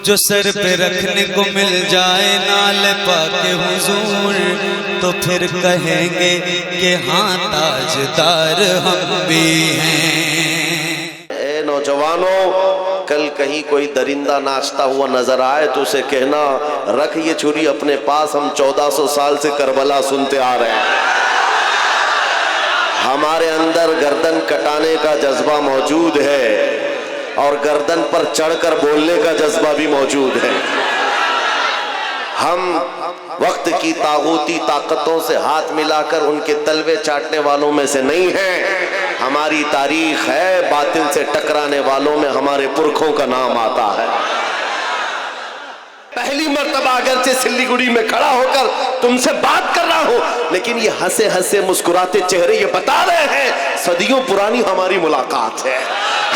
جو سر پہ رکھنے کو مل جائے نال پاک حضور تو پھر کہیں گے کہ ہاں تاجدار ہم بھی ہیں۔ اے نوجوانوں، کل کہیں کوئی درندہ ناچتا ہوا نظر آئے تو اسے کہنا رکھ یہ چھری اپنے پاس، ہم 1400 سال سے کربلا سنتے آ رہے ہیں۔ ہمارے اندر گردن کٹانے کا جذبہ موجود ہے اور گردن پر چڑھ کر بولنے کا جذبہ بھی موجود ہے۔ ہم وقت کی طاغوتی طاقتوں سے ہاتھ ملا کر ان کے تلوے چاٹنے والوں میں سے نہیں ہیں۔ ہماری تاریخ ہے باطل سے ٹکرانے والوں میں ہمارے پرکھوں کا نام آتا ہے۔ پہلی مرتبہ اگرچہ سلی گڑی میں کھڑا ہو کر تم سے بات کر رہا ہوں، لیکن یہ ہنسے ہنسے مسکراتے چہرے یہ بتا رہے ہیں صدیوں پرانی ہماری ملاقات ہے،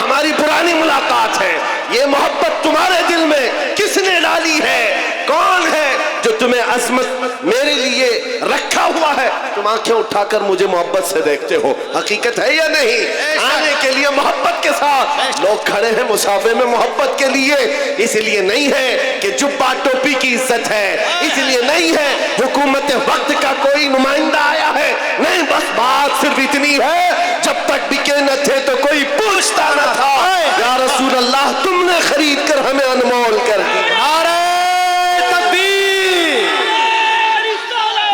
ہماری پرانی ملاقات ہے۔ یہ محبت تمہارے دل میں کس نے ڈالی ہے؟ کون ہے جو تمہیں عظمت میرے لیے رکھا ہوا ہے؟ تم آنکھیں اٹھا کر مجھے محبت سے دیکھتے ہو، حقیقت ہے یا نہیں؟ آنے کے لیے محبت کے ساتھ لوگ کھڑے ہیں مسافے میں محبت کے لیے، اس لیے نہیں ہے کہ جبہ ٹوپی کی عزت ہے، اس لیے نہیں ہے حکومت وقت کا کوئی نمائندہ آیا ہے، نہیں، بس بات صرف اتنی ہے جب تک بکے نہ تھے تو کوئی پوچھتا نہ تھا، یا رسول اللہ تم نے خرید کر ہمیں انمول کر دی۔ نعرہ تکبیر،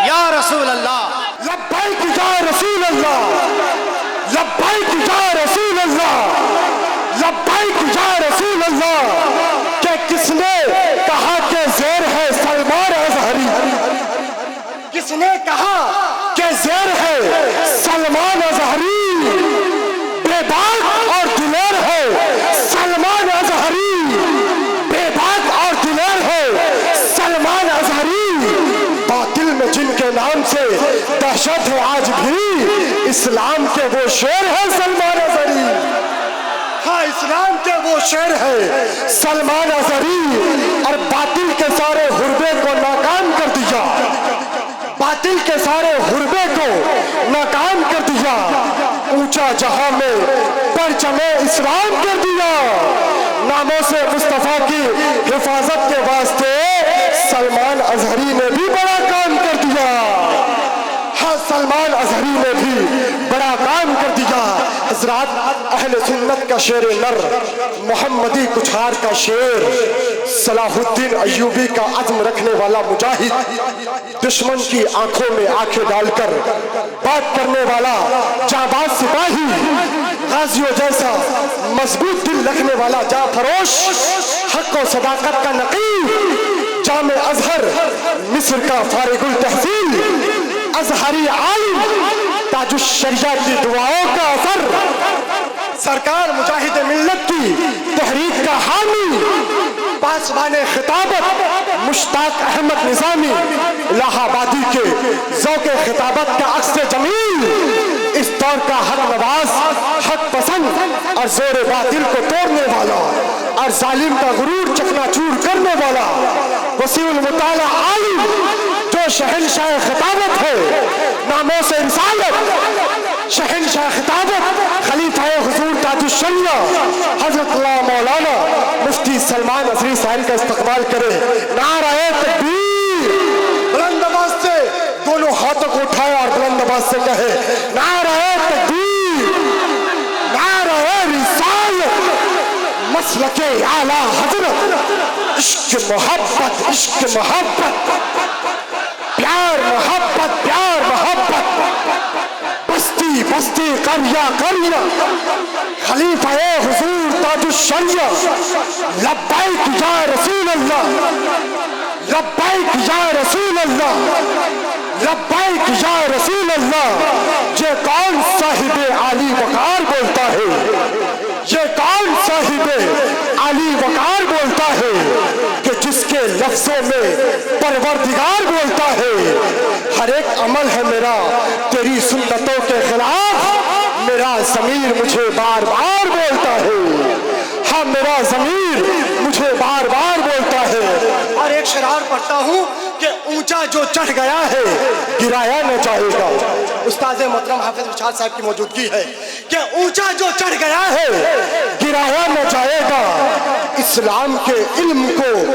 یا رسول اللہ، لبیک یا رسول اللہ، لبیک یا رسول اللہ، لبیک یا رسول اللہ۔ کہ کس نے کہا کہ زیر ہے سلمان اظہری؟ کس نے کہا کہ زیر ہے سلمان اظہری؟ بے باک اور دلیر ہے سلمان اظہری، بے باک اور دلیر ہے سلمان اظہری۔ باطل میں جن کے نام سے دہشت ہے آج بھی، اسلام کے وہ شیر ہے سلمان اظہری۔ ہاں، اسلام کے وہ شیر ہے سلمان اظہری، اور باطل کے سارے حربے کو ناکام کر دیا، باطل کے سارے حربے کو ناکام کر دیا، اونچا جہاں میں پرچم اسلام کر دیا۔ ناموں سے مصطفیٰ کی حفاظت کے واسطے سلمان اظہری نے بھی بڑا کام کر دیا، ہاں سلمان اظہری نے بھی بڑا کام کر دیا۔ حضرات، اہل سنت کا شیر نر، محمدی کچھار کا شیر، صلاح الدین ایوبی کا عزم رکھنے والا مجاہد، دشمن کی آنکھوں میں آنکھیں ڈال کر بات کرنے والا جانباز سپاہی، غازیوں جیسا مضبوط دل رکھنے والا جاں فروش، حق و صداقت کا نقیب، جامع ازہر مصر کا فارغ التحصیل، ازہری عالم، تاج الشریعہ کی دعاؤں کا اثر، سرکار مجاہد ملت کی تحریک کا حامی، پاسبان خطابت مشتاق احمد نظامی، الہ آبادی کے ذوق خطابت کا عکس جمیل، اس دور کا حق نواز، حق پسند اور زور باطل کو توڑنے والا اور ظالم کا غرور چکنا چور کرنے والا، وسیع المطالعہ عالم جو شہنشاہ خطابت ہے، ناموں سے رسالت، شہنشاہ خطابت، خلیفہ حضور تاج الشریعہ حضرت اللہ مولانا مفتی سلمان اظہری صاحب کا استقبال کرے۔ نعرہ تکبیر، بلند آواز سے دونوں ہاتھوں کو اٹھائے اور بلند آواز سے کہے نعرہ تکبیر، نعرہ رسالت، مسلک اعلیٰ حضرت، عشق محبت، عشق محبت، پیار محبت، پیار محبت، بستی بستی قریہ قریہ، خلیفہ حضور تاج الشریعہ، لبیک یا رسول اللہ، لبیک یا رسول اللہ، لبیک یا رسول اللہ۔ یہ کون صاحب عالی وقار بولتا ہے؟ یہ کون صاحب عالی وقار بولتا ہے کہ جس کے لفظوں میں پروردگار بولتا ہے؟ ہر ایک عمل ہے میرا تیری سنتوں کے خلاف، میرا ضمیر مجھے بار بار بولتا ہے، ہاں میرا ضمیر مجھے بار بار بولتا ہے۔ اور ایک شعر پڑھتا ہوں کہ اونچا جو چڑھ گیا ہے گرایا نہ جائے گا۔ استاد محترم حافظ ارشاد صاحب کی موجودگی ہے کہ اونچا جو چڑھ گیا ہے گرایا نہ جائے گا، اسلام کے علم کو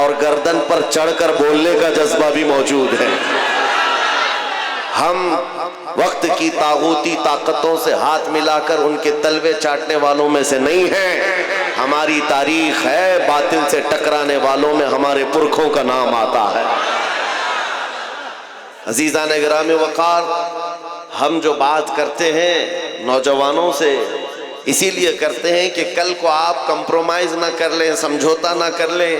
اور گردن پر چڑھ کر بولنے کا جذبہ بھی موجود ہے۔ ہم وقت کی طاغوتی طاقتوں سے ہاتھ ملا کر ان کے تلوے چاٹنے والوں میں سے نہیں ہیں۔ ہماری تاریخ ہے، باطل سے ٹکرانے والوں میں ہمارے پرکھوں کا نام آتا ہے۔ عزیزان گرامی وقار، ہم جو بات کرتے ہیں نوجوانوں سے اسی لیے کرتے ہیں کہ کل کو آپ کمپرومائز نہ کر لیں، سمجھوتا نہ کر لیں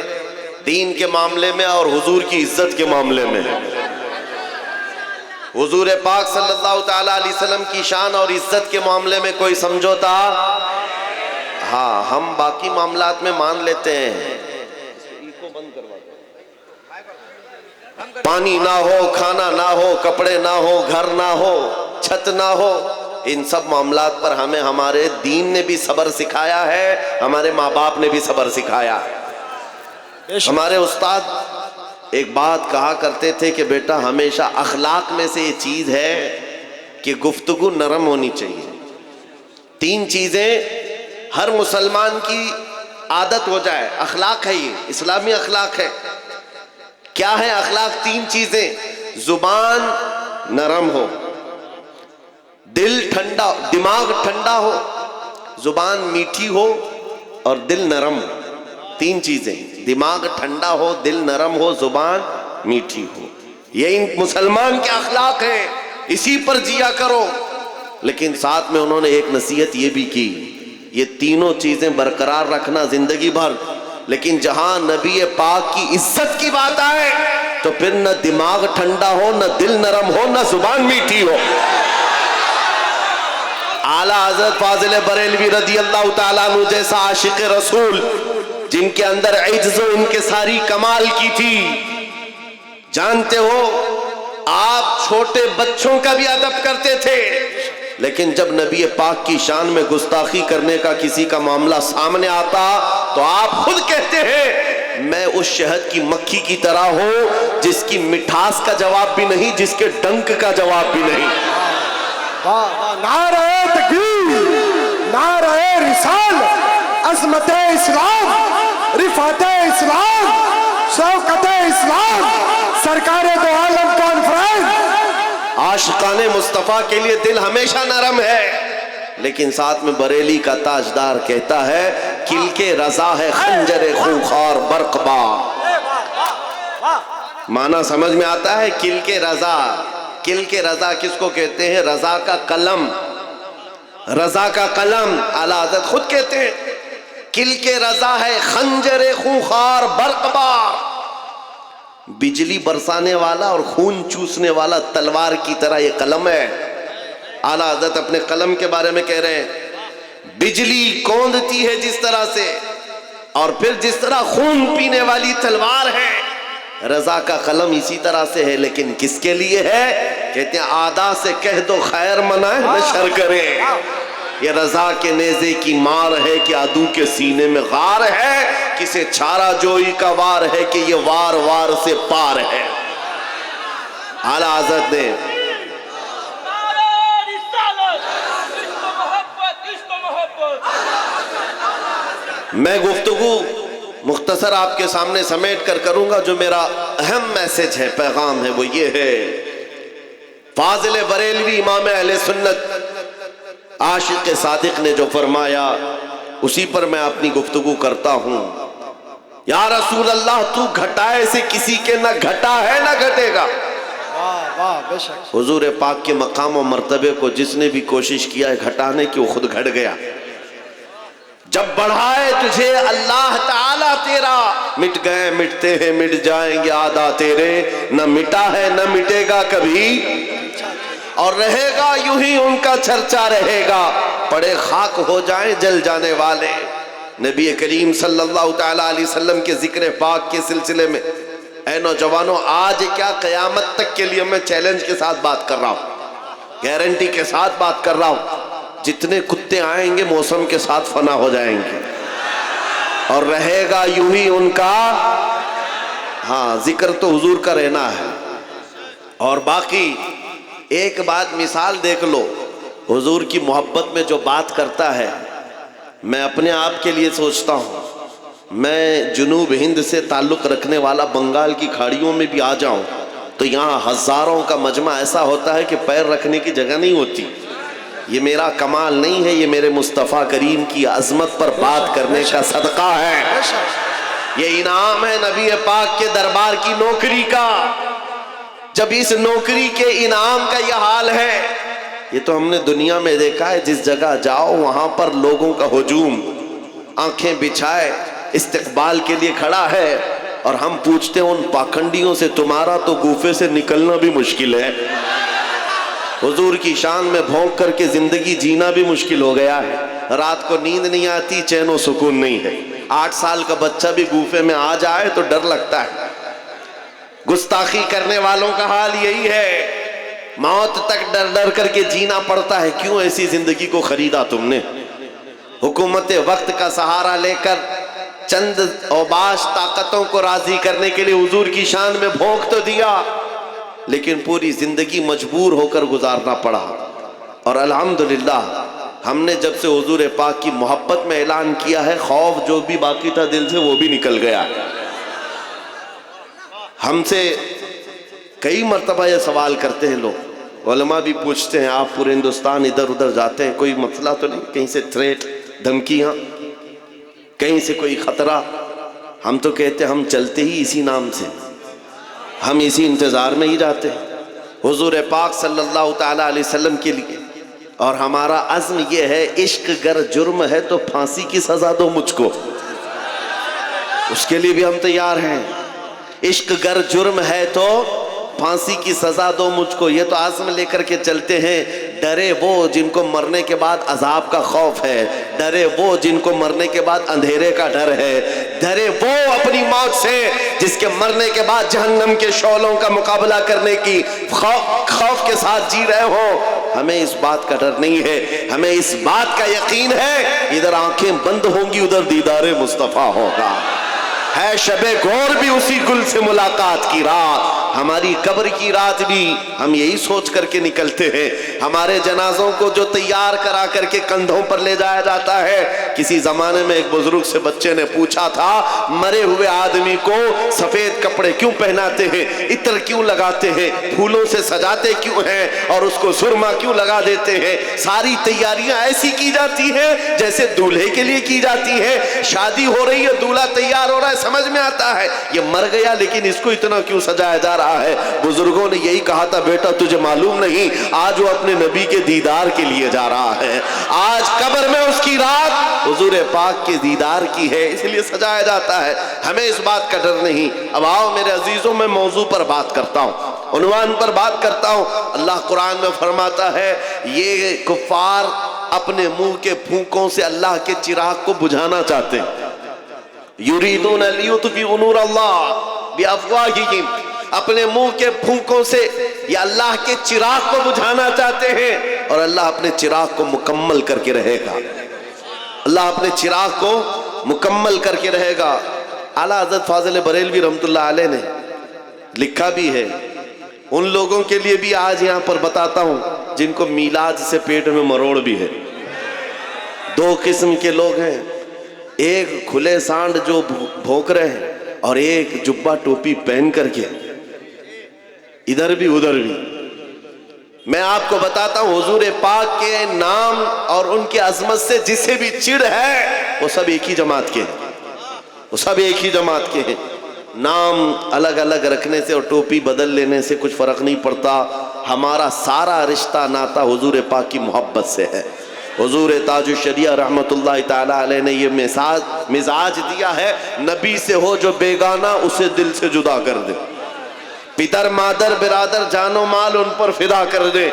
دین کے معاملے میں اور حضور کی عزت کے معاملے میں۔ حضور پاک صلی اللہ تعالیٰ علیہ وسلم کی شان اور عزت کے معاملے میں کوئی سمجھوتا، ہاں ہم باقی معاملات میں مان لیتے ہیں، پانی نہ ہو، کھانا نہ ہو، کپڑے نہ ہو، گھر نہ ہو، چھت نہ ہو، ان سب معاملات پر ہمیں ہمارے دین نے بھی صبر سکھایا ہے، ہمارے ماں باپ نے بھی صبر سکھایا ہے۔ ہمارے استاد ایک بات کہا کرتے تھے کہ بیٹا ہمیشہ اخلاق میں سے یہ چیز ہے کہ گفتگو نرم ہونی چاہیے۔ 3 چیزیں ہر مسلمان کی عادت ہو جائے، اخلاق ہے، یہ اسلامی اخلاق ہے۔ کیا ہے اخلاق؟ 3 چیزیں، زبان نرم ہو، دل ٹھنڈا، دماغ ٹھنڈا ہو، زبان میٹھی ہو اور دل نرم ہو۔ 3 چیزیں، دماغ ٹھنڈا ہو، دل نرم ہو، زبان میٹھی ہو، یہ ان مسلمان کے اخلاق ہیں، اسی پر جیا کرو۔ لیکن ساتھ میں انہوں نے ایک نصیحت یہ بھی کی، یہ تینوں چیزیں برقرار رکھنا زندگی بھر، لیکن جہاں نبی پاک کی عزت کی بات آئے تو پھر نہ دماغ ٹھنڈا ہو، نہ دل نرم ہو، نہ زبان میٹھی ہو۔ اعلیٰ حضرت فاضل بریلوی رضی اللہ تعالیٰ عنہ جیسا عاشق رسول، جن کے اندر عجز و انکساری کمال کی تھی، جانتے ہو آپ چھوٹے بچوں کا بھی ادب کرتے تھے، لیکن جب نبی پاک کی شان میں گستاخی کرنے کا کسی کا معاملہ سامنے آتا تو آپ خود کہتے ہیں میں اس شہد کی مکھی کی طرح ہوں جس کی مٹھاس کا جواب بھی نہیں، جس کے ڈنک کا جواب بھی نہیں۔ نعرہ تکبیر، نعرہ رسالت، عظمت اسلام، رفعت اسلام، شوکت اسلام، سرکار دو عالم کانفرنس۔ عاشقان مصطفیٰ کے لیے دل ہمیشہ نرم ہے، لیکن ساتھ میں بریلی کا تاجدار کہتا ہے کل کے رضا ہے خنجر خونخوار برق بار۔ معنی سمجھ میں آتا ہے؟ کل کے رضا، کل کے رضا کس کو کہتے ہیں؟ رضا کا قلم، رضا کا قلم اعلیٰ حضرت خود کہتے ہیں کل کے رضا ہے خنجر خونخوار برق بار، بجلی برسانے والا اور خون چوسنے والا تلوار کی طرح یہ قلم ہے۔ اعلیٰ حضرت اپنے قلم کے بارے میں کہہ رہے ہیں بجلی کوندتی ہے جس طرح سے، اور پھر جس طرح خون پینے والی تلوار ہے، رضا کا قلم اسی طرح سے ہے، لیکن کس کے لیے ہے؟ کہتے ہیں آدھا سے کہہ دو خیر منائے نہ شر کرے۔ یہ رضا کے نیزے کی مار ہے کہ عدو کے سینے میں غار ہے، کسے چھارا جوئی کا وار ہے کہ یہ وار وار سے پار ہے۔ اعلیٰ حضرت نے میں گفتگو مختصر آپ کے سامنے سمیٹ کر کروں گا، جو میرا اہم میسج ہے، پیغام ہے، وہ یہ ہے فاضل بریلوی امام اہل سنت عاشق صادق نے جو فرمایا اسی پر میں اپنی گفتگو کرتا ہوں۔ یا رسول اللہ تو گھٹائے سے کسی کے نہ گھٹا ہے نہ گھٹے گا۔ حضور پاک کے مقام و مرتبے کو جس نے بھی کوشش کیا ہے گھٹانے کی، وہ خود گھٹ گیا۔ جب بڑھائے تجھے اللہ تعالیٰ تیرا، مٹ گئے مٹتے ہیں مٹ جائیں گے آدھا تیرے، نہ مٹا ہے نہ مٹے گا کبھی، اور رہے گا یوں ہی ان کا چرچا رہے گا، پڑے خاک ہو جائیں جل جانے والے۔ نبی کریم صلی اللہ تعالیٰ علیہ وسلم کے ذکر پاک کے سلسلے میں اے نوجوانوں، آج کیا قیامت تک کے لیے میں چیلنج کے ساتھ بات کر رہا ہوں، گارنٹی کے ساتھ بات کر رہا ہوں، جتنے کتے آئیں گے موسم کے ساتھ فنا ہو جائیں گے، اور رہے گا یوں ہی ان کا، ہاں ذکر تو حضور کا رہنا ہے۔ اور باقی ایک بات مثال دیکھ لو، حضور کی محبت میں جو بات کرتا ہے، میں اپنے آپ کے لیے سوچتا ہوں میں جنوب ہند سے تعلق رکھنے والا بنگال کی کھاڑیوں میں بھی آ جاؤں تو یہاں ہزاروں کا مجمع ایسا ہوتا ہے کہ پیر رکھنے کی جگہ نہیں ہوتی. یہ میرا کمال نہیں ہے، یہ میرے مصطفیٰ کریم کی عظمت پر بات کرنے کا صدقہ ہے. یہ انعام ہے نبی پاک کے دربار کی نوکری کا. جب اس نوکری کے انعام کا یہ حال ہے، یہ تو ہم نے دنیا میں دیکھا ہے، جس جگہ جاؤ وہاں پر لوگوں کا ہجوم، آنکھیں بچھائے استقبال کے لیے کھڑا ہے، اور ہم پوچھتے ہیں ان پاکھنڈیوں سے تمہارا تو گوفے سے نکلنا بھی مشکل ہے. حضور کی شان میں بھونک کر کے زندگی جینا بھی مشکل ہو گیا ہے. رات کو نیند نہیں آتی، چین و سکون نہیں ہے. 8 سال کا بچہ بھی گوفے میں آ جائے تو ڈر لگتا ہے. گستاخی کرنے والوں کا حال یہی ہے، موت تک ڈر ڈر کر کے جینا پڑتا ہے. کیوں ایسی زندگی کو خریدا تم نے؟ حکومت وقت کا سہارا لے کر چند اوباش طاقتوں کو راضی کرنے کے لیے حضور کی شان میں بھونک تو دیا، لیکن پوری زندگی مجبور ہو کر گزارنا پڑا. اور الحمدللہ ہم نے جب سے حضور پاک کی محبت میں اعلان کیا ہے، خوف جو بھی باقی تھا دل سے وہ بھی نکل گیا. ہم سے کئی مرتبہ یہ سوال کرتے ہیں لوگ، علماء بھی پوچھتے ہیں، آپ پورے ہندوستان ادھر ادھر جاتے ہیں، کوئی مسئلہ تو نہیں؟ کہیں سے تھریٹ، دھمکیاں، کہیں سے کوئی خطرہ؟ ہم تو کہتے ہیں ہم چلتے ہی اسی نام سے، ہم اسی انتظار میں ہی جاتے ہیں حضور پاک صلی اللہ تعالیٰ علیہ وسلم کے لیے. اور ہمارا عزم یہ ہے، عشق گر جرم ہے تو پھانسی کی سزا دو مجھ کو، اس کے لیے بھی ہم تیار ہیں. عشق گر جرم ہے تو پھانسی کی سزا دو مجھ کو، یہ تو عزم لے کر کے چلتے ہیں. ڈرے وہ جن کو مرنے کے بعد عذاب کا خوف ہے، ڈرے وہ جن کو مرنے کے بعد اندھیرے کا ڈر ہے، ڈرے وہ اپنی موت سے جس کے مرنے کے بعد جہنم کے شعلوں کا مقابلہ کرنے کی خوف کے ساتھ جی رہے ہوں. ہمیں اس بات کا ڈر نہیں ہے، ہمیں اس بات کا یقین ہے، ادھر آنکھیں بند ہوں گی ادھر دیدار مصطفیٰ ہوگا. ہے شب گور بھی اسی گل سے ملاقات کی رات، ہماری قبر کی رات بھی ہم یہی سوچ کر کے نکلتے ہیں. ہمارے جنازوں کو جو تیار کرا کر کے کندھوں پر لے جایا جاتا ہے، کسی زمانے میں ایک بزرگ سے بچے نے پوچھا تھا، مرے ہوئے آدمی کو سفید کپڑے کیوں پہناتے ہیں، عطر کیوں لگاتے ہیں، پھولوں سے سجاتے کیوں ہیں، اور اس کو سرما کیوں لگا دیتے ہیں؟ ساری تیاریاں ایسی کی جاتی ہیں جیسے دولہے کے لیے کی جاتی ہیں. شادی ہو رہی ہے، دولہا تیار ہو رہا ہے، سمجھ میں آتا ہے یہ مر گیا لیکن اس کو اتنا کیوں سجایا جا رہا ہے. بزرگوں نے یہی کہا تھا، بیٹا تجھے معلوم نہیں، آج وہ اپنے نبی کے دیدار کے لیے جا رہا ہے، آج قبر میں اس کی رات حضور پاک کے دیدار کی ہے، اس لیے سجایا جاتا ہے. ہمیں اس بات کا ڈر نہیں. اب آؤ میرے عزیزوں، میں موضوع پر بات کرتا ہوں، عنوان پر بات کرتا ہوں. اللہ قرآن میں فرماتا ہے، یہ کفار اپنے منہ کے پھونکوں سے اللہ کے چراغ کو بجھانا چاہتے ہیں. یریدون لیطفئوا نور اللہ بافواہہم، اپنے منہ کے پھونکوں سے یہ اللہ کے چراغ کو بجھانا چاہتے ہیں، اور اللہ اپنے چراغ کو مکمل کر کے رہے گا. اللہ اپنے چراغ کو مکمل کر کے رہے گا. اعلیٰ حضرت فاضل بریلوی رحمت اللہ علیہ نے لکھا بھی ہے. ان لوگوں کے لیے بھی آج یہاں پر بتاتا ہوں جن کو میلاد سے پیٹ میں مروڑ بھی ہے. 2 قسم کے لوگ ہیں، ایک کھلے سانڈ جو بھونک رہے ہیں، اور ایک جبہ ٹوپی پہن کر کے ادھر بھی ادھر بھی. میں آپ کو بتاتا ہوں، حضور پاک کے نام اور ان کی عظمت سے جسے بھی چڑ ہے وہ سب ایک ہی جماعت کے ہیں، وہ سب ایک ہی جماعت کے ہیں. نام الگ الگ رکھنے سے اور ٹوپی بدل لینے سے کچھ فرق نہیں پڑتا. ہمارا سارا رشتہ ناتا حضور پاک کی محبت سے ہے. حضور تاج الشریعہ رحمت اللہ تعالیٰ علیہ نے یہ مزاج دیا ہے، نبی سے ہو جو بیگانہ اسے دل سے جدا کر دے، پدر مادر برادر جان و مال ان پر فدا کر دے.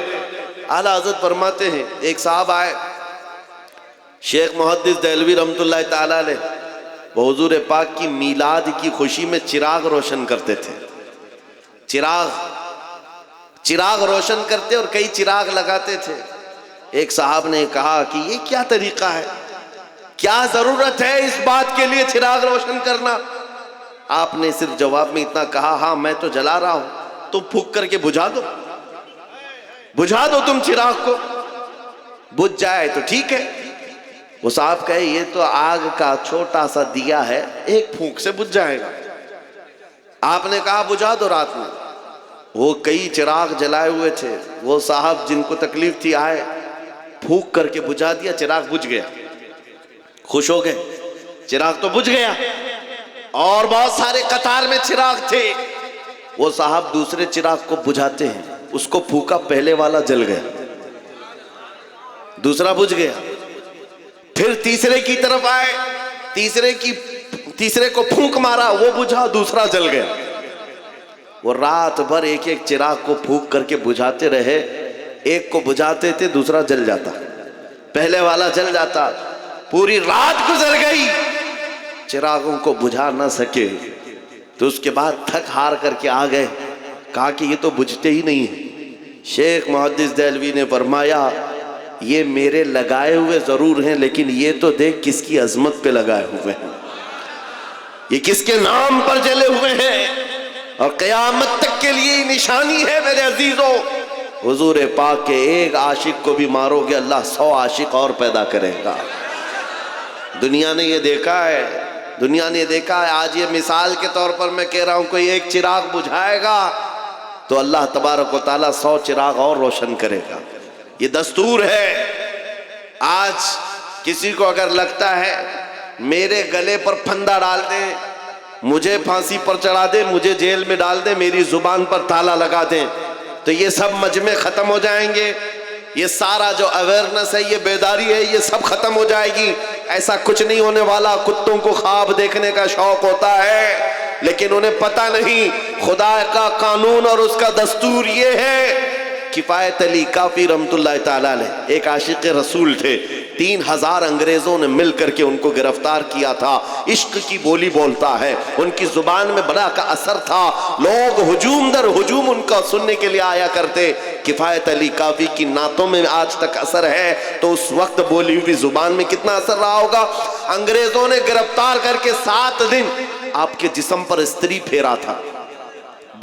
اعلیٰ حضرت فرماتے ہیں، ایک صاحب آئے، شیخ محدث دہلوی رحمت اللہ تعالیٰ علیہ، وہ حضور پاک کی میلاد کی خوشی میں چراغ روشن کرتے تھے. چراغ روشن کرتے اور کئی چراغ لگاتے تھے. ایک صاحب نے کہا کہ یہ کیا طریقہ ہے، کیا ضرورت ہے اس بات کے لیے چراغ روشن کرنا؟ آپ نے صرف جواب میں اتنا کہا، ہاں میں تو جلا رہا ہوں، تم پھونک کر کے بجھا دو تم چراغ کو، بجھ جائے تو ٹھیک ہے، وہ صاحب کہے یہ تو آگ کا چھوٹا سا دیا ہے، ایک پھونک سے بجھ جائے گا۔ آپ نے کہا بجھا دو رات میں۔ وہ کئی چراغ جلائے ہوئے تھے، وہ صاحب جن کو تکلیف تھی آئے، پھونک کر کے بجھا دیا، چراغ بجھ گیا۔ خوش ہو گئے، چراغ تو بجھ گیا، اور بہت سارے قطار میں چراغ تھے۔ وہ صاحب دوسرے چراغ کو بجھاتے ہیں، اس کو پھونکا، پہلے والا جل گیا، دوسرا بجھ گیا۔ پھر تیسرے کی طرف آئے، تیسرے کو پھونک مارا، وہ بجھا، دوسرا جل گیا۔ وہ رات بھر ایک ایک چراغ کو پھونک کر کے بجھاتے رہے، ایک کو بجھاتے تھے دوسرا جل جاتا، پہلے والا جل جاتا۔ پوری رات گزر گئی، چراغوں کو بجھا نہ سکے، تو اس کے بعد تھک ہار کر کے آ گئے، کہا کہ یہ تو بجھتے ہی نہیں ہیں۔ شیخ محدث دہلوی نے فرمایا یہ میرے لگائے ہوئے ضرور ہیں، لیکن یہ تو دیکھ کس کی عظمت پہ لگائے ہوئے ہیں، یہ کس کے نام پر جلے ہوئے ہیں، اور قیامت تک کے لیے نشانی ہے میرے عزیزوں۔ حضور پاک کے ایک عاشق کو بھی مارو گے، اللہ 100 عاشق اور پیدا کرے گا۔ دنیا نے یہ دیکھا ہے، آج یہ مثال کے طور پر میں کہہ رہا ہوں، کوئی ایک چراغ بجھائے گا تو اللہ تبارک و تعالیٰ 100 چراغ اور روشن کرے گا، یہ دستور ہے۔ آج کسی کو اگر لگتا ہے میرے گلے پر پھندا ڈال دیں، مجھے پھانسی پر چڑھا دیں، مجھے جیل میں ڈال دیں، میری زبان پر تالا لگا دیں، تو یہ سب مجمع ختم ہو جائیں گے، یہ سارا جو اویئرنس ہے، یہ بیداری ہے، یہ سب ختم ہو جائے گی۔ ایسا کچھ نہیں ہونے والا۔ کتوں کو خواب دیکھنے کا شوق ہوتا ہے، لیکن انہیں پتہ نہیں خدا کا قانون اور اس کا دستور یہ ہے۔ کفایت علی کافی رحمت اللہ تعالیٰ علیہ ایک عاشق رسول تھے، 3000 انگریزوں نے مل کر کے ان کو گرفتار کیا تھا۔ عشق کی بولی بولتا ہے، ان کی زبان میں بڑا کا اثر تھا، لوگ ہجوم در ہجوم ان کا سننے کے لیے آیا کرتے۔ کفایت علی کافی کی نعتوں میں آج تک اثر ہے، تو اس وقت بولی ہوئی زبان میں کتنا اثر رہا ہوگا۔ انگریزوں نے گرفتار کر کے 7 دن آپ کے جسم پر استری پھیرا تھا،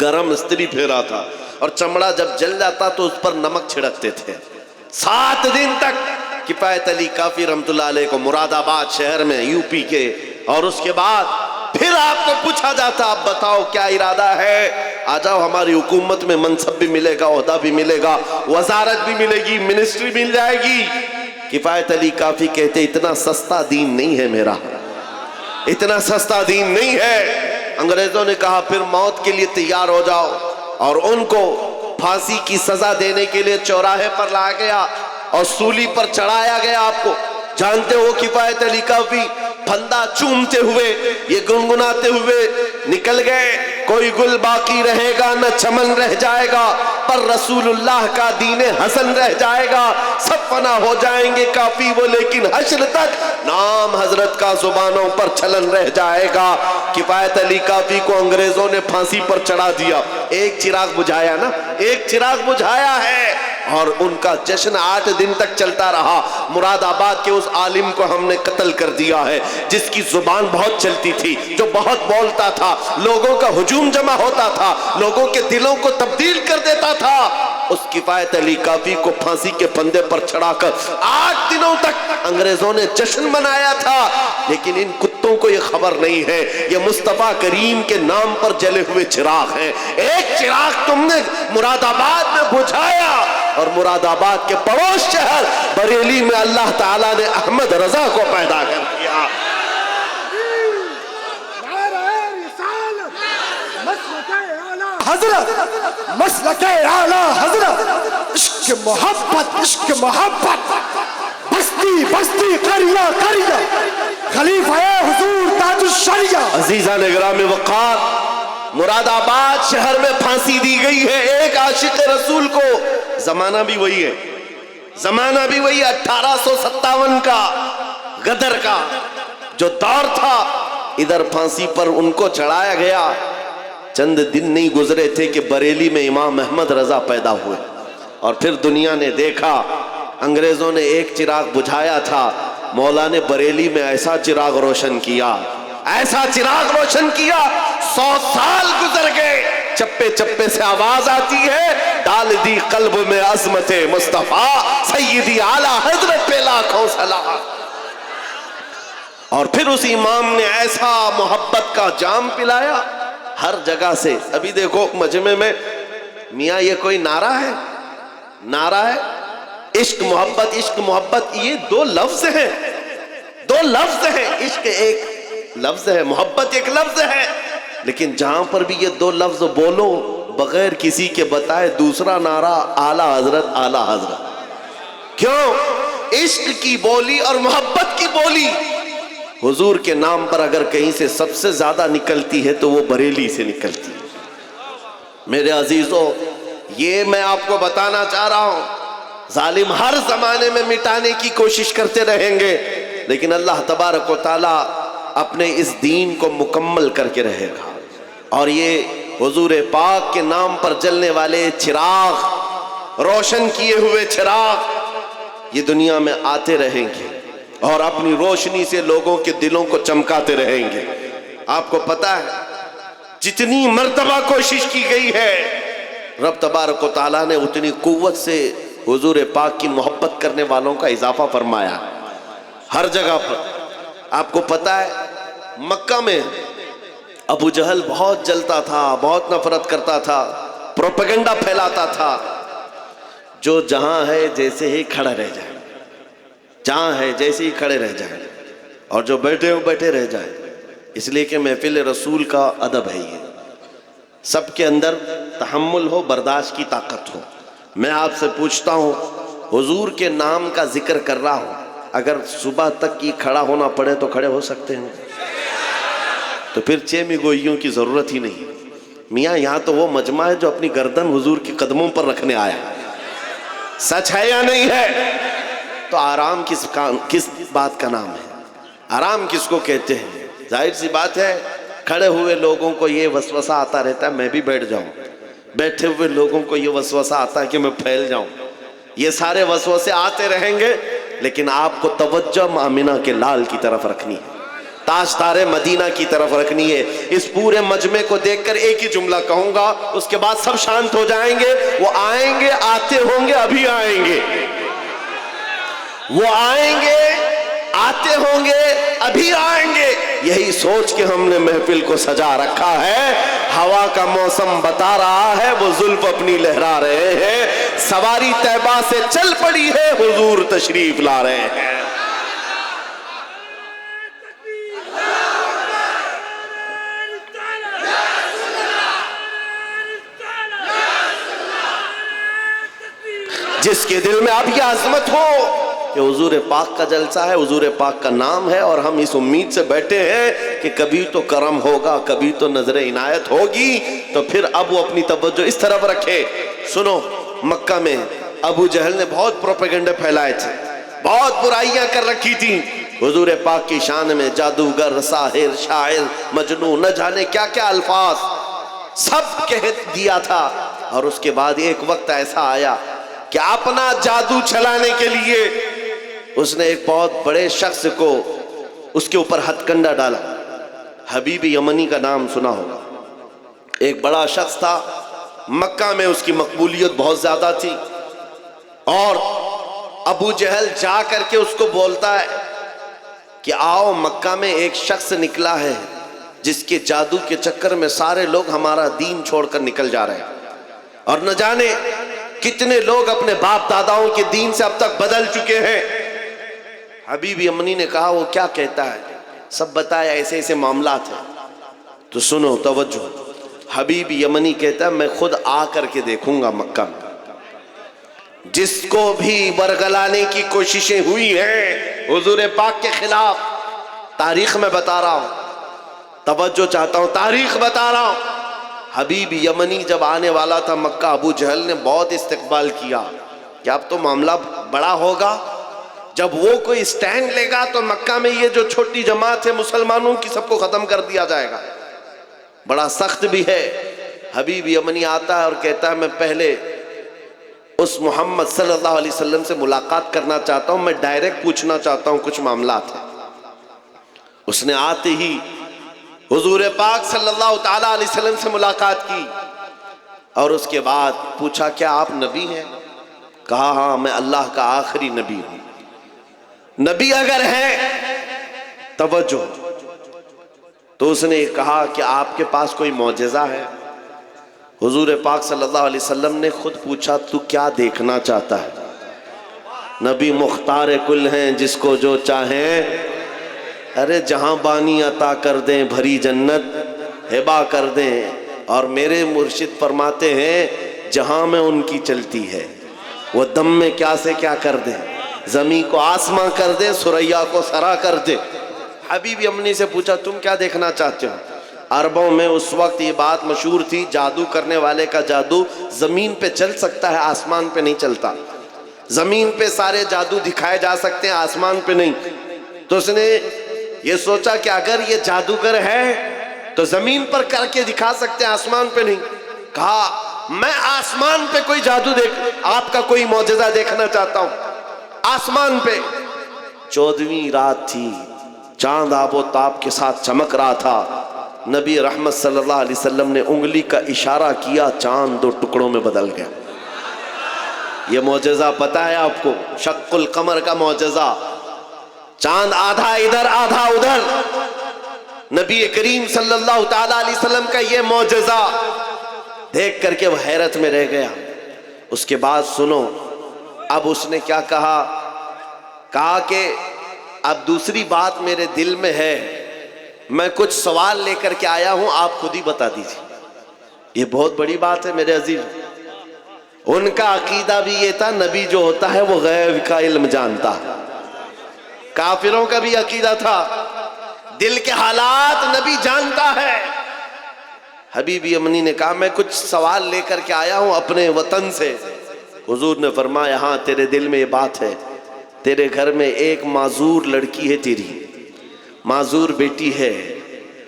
گرم استری پھیرا تھا، اور چمڑا جب جل جاتا تو اس پر نمک چھڑکتے تھے۔ 7 دن تک کفایت علی کافی رحمت اللہ علیہ کو مراد آباد شہر میں یو پی کے، اور اس کے بعد پھر آپ کو پوچھا جاتا آپ بتاؤ کیا ارادہ ہے، آ جاؤ ہماری حکومت میں منصب بھی ملے گا، عہدہ بھی ملے گا، وزارت بھی ملے گی، منسٹری مل جائے گی۔ کفایت علی کافی کہتے اتنا سستا دین نہیں ہے میرا، اتنا سستا دین نہیں ہے۔ انگریزوں نے کہا پھر موت کے لیے تیار ہو جاؤ، اور ان کو پھانسی کی سزا دینے کے لیے چوراہے پر لایا گیا اور سولی پر چڑھایا گیا۔ آپ کو جانتے ہو کفایت علی کافی پھندا چومتے ہوئے، یہ گنگناتے ہوئے نکل گئے، کوئی گل باقی رہے گا نہ چمن رہ جائے گا، پر رسول اللہ کا دین حسن رہ جائے گا، سب فنا ہو جائیں گے کافی وہ، لیکن حشر تک نام حضرت کا زبانوں پر چلن رہ جائے گا۔ کفایت علی کافی کو انگریزوں نے پھانسی پر چڑھا دیا، ایک چراغ بجھایا نا، ایک چراغ بجھایا ہے، اور ان کا جشن 8 دن تک چلتا رہا۔ مراد آباد کے اس عالم کو ہم نے قتل کر دیا ہے جس کی زبان بہت چلتی تھی، جو بہت بولتا تھا، لوگوں کا ہجوم جمع ہوتا تھا، لوگوں کے دلوں کو تبدیل کر دیتا تھا۔ اس کفایت علی کافی کو پھانسی کے پھندے پر چڑھا کر 8 دنوں تک انگریزوں نے جشن منایا تھا، لیکن ان کتوں کو یہ خبر نہیں ہے یہ مصطفیٰ کریم کے نام پر جلے ہوئے چراغ ہیں۔ ایک چراغ تم نے مراد آباد میں بجھایا، اور مراد آباد کے پڑوس شہر بریلی میں اللہ تعالیٰ نے احمد رضا کو پیدا کر دیا۔ حضرت مسلک اعلی حضرت، عشق محبت، عشق محبت، بستی بستی، قریہ قریہ، خلیفہ حضور تاج الشریعہ۔ عزیزان گرامی وقار، مراد آباد شہر میں پھانسی دی گئی ہے ایک عاشق رسول کو۔ زمانہ بھی وہی ہے، زمانہ بھی وہی 1857 کا غدر کا جو دور تھا، ادھر پھانسی پر ان کو چڑھایا گیا۔ چند دن نہیں گزرے تھے کہ بریلی میں امام احمد رضا پیدا ہوئے، اور پھر دنیا نے دیکھا انگریزوں نے ایک چراغ بجھایا تھا، مولا نے بریلی میں ایسا چراغ روشن کیا، ایسا چراغ روشن کیا، 100 سال گزر گئے، چپے چپے سے آواز آتی ہے، ڈال دی قلب میں عظمت مصطفیٰ، سیدی اعلیٰ حضرت پہ لاکھوں سلام۔ اور پھر اس امام نے ایسا محبت کا جام پلایا ہر جگہ سے. ابھی دیکھو مجمع میں میاں یہ کوئی نعرہ ہے؟ نعرہ ہے عشق محبت، عشق محبت. یہ دو لفظ ہیں، دو لفظ ہیں. عشق ایک لفظ ہے، محبت ایک لفظ ہے. لیکن جہاں پر بھی یہ دو لفظ بولو بغیر کسی کے بتائے دوسرا نعرہ اعلیٰ حضرت اعلیٰ حضرت. کیوں؟ عشق کی بولی اور محبت کی بولی حضور کے نام پر اگر کہیں سے سب سے زیادہ نکلتی ہے تو وہ بریلی سے نکلتی ہے. میرے عزیزوں، یہ میں آپ کو بتانا چاہ رہا ہوں، ظالم ہر زمانے میں مٹانے کی کوشش کرتے رہیں گے، لیکن اللہ تبارک و تعالی اپنے اس دین کو مکمل کر کے رہے گا. اور یہ حضور پاک کے نام پر جلنے والے چراغ، روشن کیے ہوئے چراغ، یہ دنیا میں آتے رہیں گے اور اپنی روشنی سے لوگوں کے دلوں کو چمکاتے رہیں گے. آپ کو پتا ہے جتنی مرتبہ کوشش کی گئی ہے، رب تبارک و تعالیٰ نے اتنی قوت سے حضور پاک کی محبت کرنے والوں کا اضافہ فرمایا ہر جگہ پر. آپ کو پتا ہے مکہ میں ابو جہل بہت جلتا تھا، بہت نفرت کرتا تھا، پروپیگنڈا پھیلاتا تھا. جو جہاں ہے جیسے ہی کھڑا رہ جائے، جہاں ہے جیسے ہی کھڑے رہ جائیں، اور جو بیٹھے ہو بیٹھے رہ جائیں. اس لیے کہ محفل رسول کا ادب ہے، یہ سب کے اندر تحمل ہو، برداشت کی طاقت ہو. میں آپ سے پوچھتا ہوں، حضور کے نام کا ذکر کر رہا ہوں، اگر صبح تک کی کھڑا ہونا پڑے تو کھڑے ہو سکتے ہیں؟ تو پھر چیمی گوئیوں کی ضرورت ہی نہیں. میاں یہاں تو وہ مجمع ہے جو اپنی گردن حضور کے قدموں پر رکھنے آیا. سچ ہے یا نہیں ہے؟ تو آرام کس بات کا نام ہے؟ آرام کس کو کہتے ہیں؟ ظاہر سی بات ہے کھڑے ہوئے لوگوں کو یہ وسوسہ آتا رہتا ہے میں بھی بیٹھ جاؤں، بیٹھے ہوئے لوگوں کو یہ وسوسہ آتا ہے کہ میں پھیل جاؤں. یہ سارے وسوسے آتے رہیں گے، لیکن آپ کو توجہ آمنہ کے لال کی طرف رکھنی ہے، تاجدار مدینہ کی طرف رکھنی ہے. اس پورے مجمع کو دیکھ کر ایک ہی جملہ کہوں گا، اس کے بعد سب شانت ہو جائیں گے. وہ آئیں گے، آتے ہوں گے، ابھی آئیں گے. وہ آئیں گے، آتے ہوں گے، ابھی آئیں گے. یہی سوچ کے ہم نے محفل کو سجا رکھا ہے. ہوا کا موسم بتا رہا ہے، وہ زلف اپنی لہرا رہے ہیں. سواری طیبہ سے چل پڑی ہے، حضور تشریف لا رہے ہیں. جس کے دل میں اب یہ عظمت ہو کہ حضور پاک کا جلسہ ہے، حضور پاک کا نام ہے، اور ہم اس امید سے بیٹھے ہیں کہ کبھی تو کرم ہوگا، کبھی تو نظر عنایت ہوگی، تو پھر اب وہ اپنی توجہ اس طرف رکھے. سنو، مکہ میں ابو جہل نے بہت پروپیگنڈے پھیلائے تھے، بہت برائیاں کر رکھی تھی حضور پاک کی شان میں. جادوگر، ساحر، شاعر، مجنون، نہ جانے کیا کیا الفاظ سب کہہ دیا تھا. اور اس کے بعد ایک وقت ایسا آیا کہ اپنا جادو چلانے کے لیے اس نے ایک بہت بڑے شخص کو اس کے اوپر ہتھ کنڈا ڈالا. حبیب یمنی کا نام سنا ہوگا. ایک بڑا شخص تھا مکہ میں، اس کی مقبولیت بہت زیادہ تھی. اور ابو جہل جا کر کے اس کو بولتا ہے کہ آؤ، مکہ میں ایک شخص نکلا ہے جس کے جادو کے چکر میں سارے لوگ ہمارا دین چھوڑ کر نکل جا رہے ہیں، اور نہ جانے کتنے لوگ اپنے باپ داداؤں کے دین سے اب تک بدل چکے ہیں. حبیب یمنی نے کہا وہ کیا کہتا ہے؟ سب بتایا ایسے ایسے معاملات ہیں. تو سنو، توجہ. حبیب یمنی کہتا ہے میں خود آ کر کے دیکھوں گا مکہ میں. جس کو بھی ورگلانے کی کوششیں ہوئی ہیں حضور پاک کے خلاف، تاریخ میں بتا رہا ہوں، توجہ چاہتا ہوں، تاریخ بتا رہا ہوں. حبیب یمنی جب آنے والا تھا مکہ، ابو جہل نے بہت استقبال کیا کہ اب تو معاملہ بڑا ہوگا. جب وہ کوئی سٹینڈ لے گا تو مکہ میں یہ جو چھوٹی جماعت ہے مسلمانوں کی، سب کو ختم کر دیا جائے گا. بڑا سخت بھی ہے. حبیب یمنی آتا ہے اور کہتا ہے میں پہلے اس محمد صلی اللہ علیہ وسلم سے ملاقات کرنا چاہتا ہوں، میں ڈائریکٹ پوچھنا چاہتا ہوں، کچھ معاملات ہیں. اس نے آتے ہی حضور پاک صلی اللہ تعالیٰ علیہ وسلم سے ملاقات کی، اور اس کے بعد پوچھا کیا آپ نبی ہیں؟ کہا ہاں، میں اللہ کا آخری نبی ہوں. نبی اگر ہے توجہ. تو اس نے کہا کہ آپ کے پاس کوئی معجزہ ہے؟ حضور پاک صلی اللہ علیہ وسلم نے خود پوچھا تو کیا دیکھنا چاہتا ہے؟ نبی مختار کل ہیں، جس کو جو چاہیں ارے جہاں بانی عطا کر دیں، بھری جنت ہبا کر دیں. اور میرے مرشد فرماتے ہیں جہاں میں ان کی چلتی ہے وہ دم میں کیا سے کیا کر دیں، زمین کو آسماں کر دیں، سریا کو سرا کر دیں. حبیبی امنی سے پوچھا تم کیا دیکھنا چاہتے ہو؟ عربوں میں اس وقت یہ بات مشہور تھی، جادو کرنے والے کا جادو زمین پہ چل سکتا ہے، آسمان پہ نہیں چلتا. زمین پہ سارے جادو دکھائے جا سکتے ہیں، آسمان پہ نہیں. تو اس نے یہ سوچا کہ اگر یہ جادوگر ہے تو زمین پر کر کے دکھا سکتے ہیں، آسمان پہ نہیں. کہا میں آسمان پہ کوئی جادو آپ کا کوئی معجزہ دیکھنا چاہتا ہوں. آسمان پہ 14ویں رات تھی، چاند آب و تاب کے ساتھ چمک رہا تھا. نبی رحمت صلی اللہ علیہ وسلم نے انگلی کا اشارہ کیا، چاند 2 ٹکڑوں میں بدل گیا. یہ معجزہ پتا ہے آپ کو؟ شق القمر کا معجزہ. چاند آدھا ادھر آدھا ادھر. نبی کریم صلی اللہ تعالی علیہ وسلم کا یہ معجزہ دیکھ کر کے وہ حیرت میں رہ گیا. اس کے بعد سنو اب اس نے کیا کہا کہ اب دوسری بات میرے دل میں ہے، میں کچھ سوال لے کر کے آیا ہوں، آپ خود ہی بتا دیجیے. یہ بہت بڑی بات ہے میرے عزیز. ان کا عقیدہ بھی یہ تھا نبی جو ہوتا ہے وہ غیب کا علم جانتا. کافروں کا بھی عقیدہ تھا دل کے حالات نبی جانتا ہے. حبیبی امنی نے کہا میں کچھ سوال لے کر کے آیا ہوں اپنے وطن سے. حضور نے فرمایا ہاں تیرے دل میں یہ بات ہے، تیرے گھر میں ایک معذور لڑکی ہے، تیری معذور بیٹی ہے،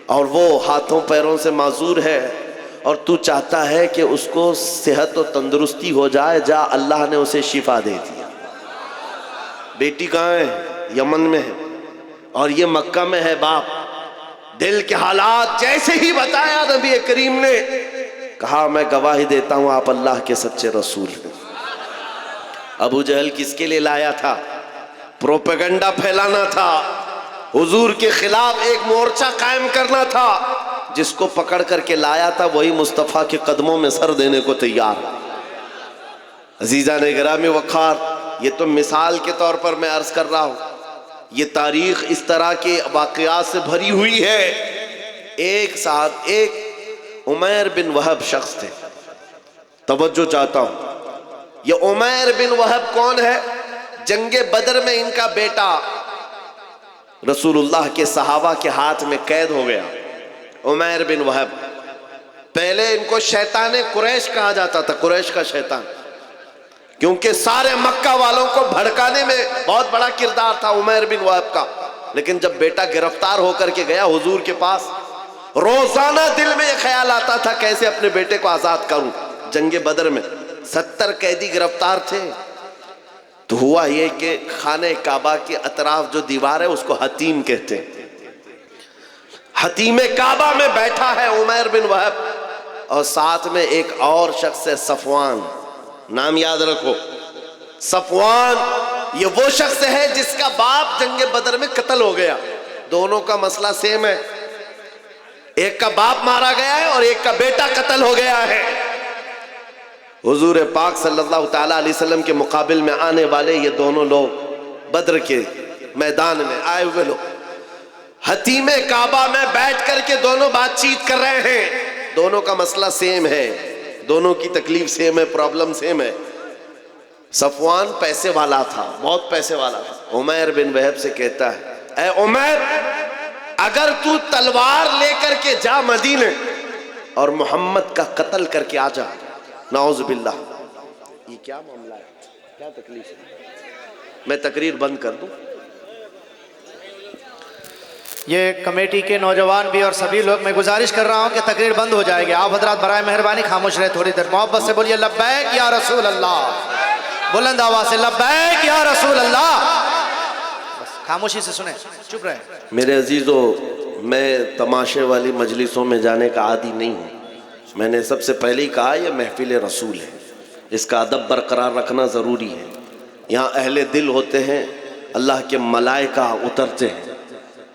اور وہ ہاتھوں پیروں سے معذور ہے، اور تو چاہتا ہے کہ اس کو صحت و تندرستی ہو جائے. جا اللہ نے اسے شفا دے دیا. بیٹی کہاں ہے؟ یمن میں ہے، اور یہ مکہ میں ہے. باپ دل کے حالات جیسے ہی بتایا نبی کریم نے کہا میں گواہی دیتا ہوں آپ اللہ کے سچے رسول ہیں. ابو جہل کس کے لیے لایا تھا؟ پروپیگنڈا پھیلانا تھا، حضور کے خلاف ایک مورچہ قائم کرنا تھا. جس کو پکڑ کر کے لایا تھا وہی مصطفیٰ کے قدموں میں سر دینے کو تیار. عزیزان گرامی وقار، یہ تو مثال کے طور پر میں عرض کر رہا ہوں. یہ تاریخ اس طرح کے واقعات سے بھری ہوئی ہے. ایک عمیر بن وہب شخص تھے. توجہ چاہتا ہوں، یہ عمیر بن وہب کون ہے؟ جنگ بدر میں ان کا بیٹا رسول اللہ کے صحابہ کے ہاتھ میں قید ہو گیا. عمیر بن وہب، پہلے ان کو شیطان قریش کہا جاتا تھا، قریش کا شیطان، کیونکہ سارے مکہ والوں کو بھڑکانے میں بہت بڑا کردار تھا عمیر بن وہب کا. لیکن جب بیٹا گرفتار ہو کر کے گیا حضور کے پاس، روزانہ دل میں یہ خیال آتا تھا کیسے اپنے بیٹے کو آزاد کروں. جنگ بدر میں 70 قیدی گرفتار تھے. تو ہوا یہ کہ خانہ کعبہ کے اطراف جو دیوار ہے اس کو حتیم کہتے ہیں. حتیم کعبہ میں بیٹھا ہے عمیر بن وہب، اور ساتھ میں ایک اور شخص ہے صفوان. نام یاد رکھو، صفوان یہ وہ شخص ہے جس کا باپ جنگ بدر میں قتل ہو گیا. دونوں کا مسئلہ سیم ہے، ایک کا باپ مارا گیا ہے اور ایک کا بیٹا قتل ہو گیا ہے. حضور پاک صلی اللہ تعالیٰ علیہ وسلم کے مقابل میں آنے والے یہ دونوں لوگ بدر کے میدان میں آئے ہوئے لوگ حتیم کعبہ میں بیٹھ کر کے دونوں بات چیت کر رہے ہیں. دونوں کا مسئلہ سیم ہے، دونوں کی تکلیف سیم ہے، پرابلم سیم ہے. صفوان پیسے والا تھا، بہت پیسے والا تھا. عمیر بن وہب سے کہتا ہے اے عمیر، اگر تو تلوار لے کر کے جا مدینے اور محمد کا قتل کر کے آ جا. نعوذ باللہ، یہ کیا معاملہ ہے، کیا تکلیف ہے؟ میں تقریر بند کر دوں؟ یہ کمیٹی کے نوجوان بھی اور سبھی لوگ، میں گزارش کر رہا ہوں کہ تقریر بند ہو جائے گی. آپ حضرات برائے مہربانی خاموش رہے تھوڑی دیر. محبت سے بولیے لبیک یا رسول اللہ، بلند آواز سے لبیک یا رسول اللہ. بس خاموشی سے سنیں، چپ رہے. میرے عزیزو، میں تماشے والی مجلسوں میں جانے کا عادی نہیں ہوں. میں نے سب سے پہلے ہی کہا یہ محفل رسول ہے، اس کا ادب برقرار رکھنا ضروری ہے. یہاں اہل دل ہوتے ہیں، اللہ کے ملائکہ اترتے ہیں.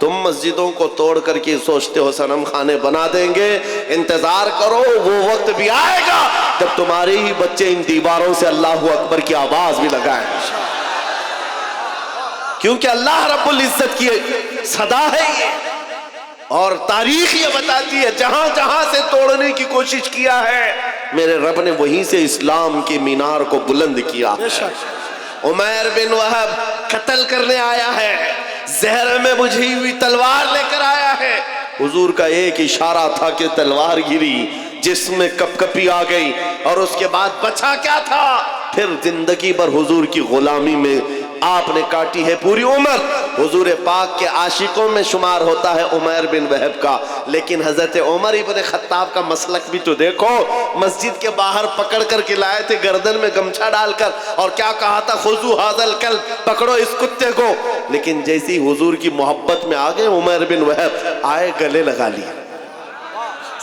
تم مسجدوں کو توڑ کر کے سوچتے ہو صنم خانے بنا دیں گے، انتظار کرو، وہ وقت بھی آئے گا جب تمہارے ہی بچے ان دیواروں سے اللہ اکبر کی آواز بھی لگائیں، کیونکہ اللہ رب العزت کی صدا ہے یہ، اور تاریخ یہ بتاتی ہے جہاں جہاں سے توڑنے کی کوشش کیا ہے میرے رب نے وہیں سے اسلام کے مینار کو بلند کیا۔ عمیر بن وہب قتل کرنے آیا ہے، زہر میں بجھی ہوئی تلوار لے کر آیا ہے، حضور کا ایک اشارہ تھا کہ تلوار گری، جس میں کپ کپی آ گئی، اور اس کے بعد بچا کیا تھا؟ پھر زندگی بھر حضور کی غلامی میں آپ نے کاٹی ہے پوری عمر۔ حضور پاک کے عاشقوں میں شمار ہوتا ہے عمیر بن وہب کا، لیکن حضرت عمر ابن خطاب کا مسلک بھی تو دیکھو، مسجد کے باہر پکڑ کر کے لائے تھے گردن میں گمچھا ڈال کر، اور کیا کہا تھا؟ خذو ھذا الکلب، پکڑو اس کتے کو۔ لیکن جیسی حضور کی محبت میں آگے عمیر بن وہب آئے، گلے لگا لیا،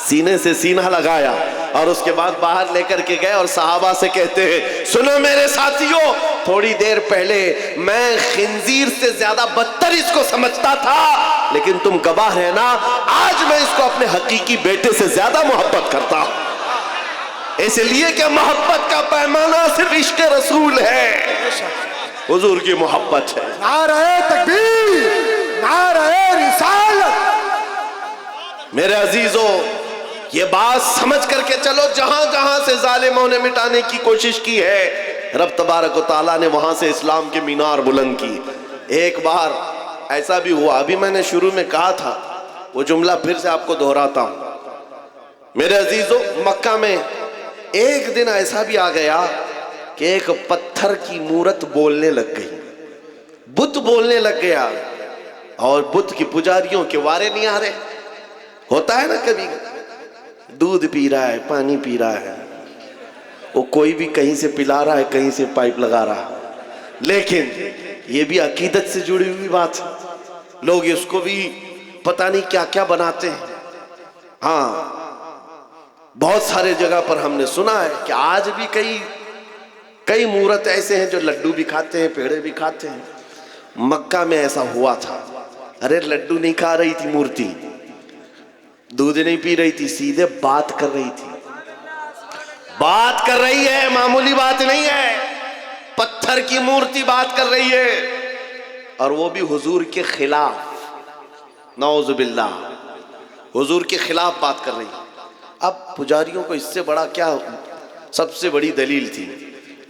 سینے سے سینہ لگایا، اور اس کے بعد باہر لے کر کے گئے، اور صحابہ سے کہتے ہیں سنو میرے ساتھیوں، تھوڑی دیر پہلے میں خنزیر سے زیادہ بدتر اس کو سمجھتا تھا، لیکن تم گواہ رہنا آج میں اس کو اپنے حقیقی بیٹے سے زیادہ محبت کرتا ہوں، اس لیے کہ محبت کا پیمانہ صرف عشق رسول ہے، حضور کی محبت ہے۔ نعرہ تکبیر، نعرہ رسالت۔ میرے عزیزوں، یہ بات سمجھ کر کے چلو، جہاں جہاں سے ظالموں نے مٹانے کی کوشش کی ہے رب تبارک و تعالیٰ نے وہاں سے اسلام کے مینار بلند کی۔ ایک بار ایسا بھی ہوا، ابھی میں نے شروع میں کہا تھا، وہ جملہ پھر سے آپ کو دہراتا ہوں۔ میرے عزیزوں، مکہ میں ایک دن ایسا بھی آ گیا کہ ایک پتھر کی مورت بولنے لگ گئی، بت بولنے لگ گیا، اور بت کی پجاریوں کے وارے نہیں آ رہے۔ ہوتا ہے نا کبھی دودھ پی رہا ہے، پانی پی رہا ہے، وہ کوئی بھی کہیں سے پلا رہا ہے، کہیں سے پائپ لگا رہا ہے، لیکن یہ بھی عقیدت سے جڑی ہوئی بات ہے، لوگ اس کو بھی پتہ نہیں کیا کیا بناتے ہیں۔ ہاں، بہت سارے جگہ پر ہم نے سنا ہے کہ آج بھی کئی مورت ایسے ہیں جو لڈو بھی کھاتے ہیں، پیڑے بھی کھاتے ہیں۔ مکہ میں ایسا ہوا تھا، ارے لڈو نہیں کھا رہی تھی مورتی، دودھ نہیں پی رہی تھی، سیدھے بات کر رہی تھی، بات کر رہی ہے، معمولی بات نہیں ہے، پتھر کی مورتی بات کر رہی ہے، اور وہ بھی حضور کے خلاف، نعوذ باللہ، حضور کے خلاف بات کر رہی ہے۔ اب پجاریوں کو اس سے بڑا کیا، سب سے بڑی دلیل تھی،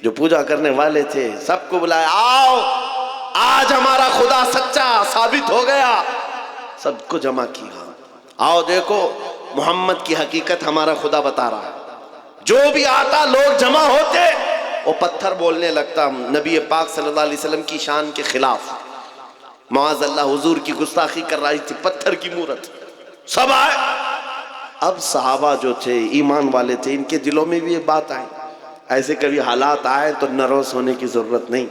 جو پوجا کرنے والے تھے سب کو بلایا، آؤ آج ہمارا خدا سچا ثابت ہو گیا، سب کو جمع کیا، آؤ دیکھو محمد کی حقیقت ہمارا خدا بتا رہا ہے۔ جو بھی آتا لوگ جمع ہوتے، وہ پتھر بولنے لگتا نبی پاک صلی اللہ علیہ وسلم کی شان کے خلاف، معاذ اللہ حضور کی گستاخی کر رہی تھی، پتھر کی مورت، سب آئے۔ اب صحابہ جو تھے، ایمان والے تھے، ان کے دلوں میں بھی یہ بات آئی، ایسے کبھی حالات آئے تو نروس ہونے کی ضرورت نہیں،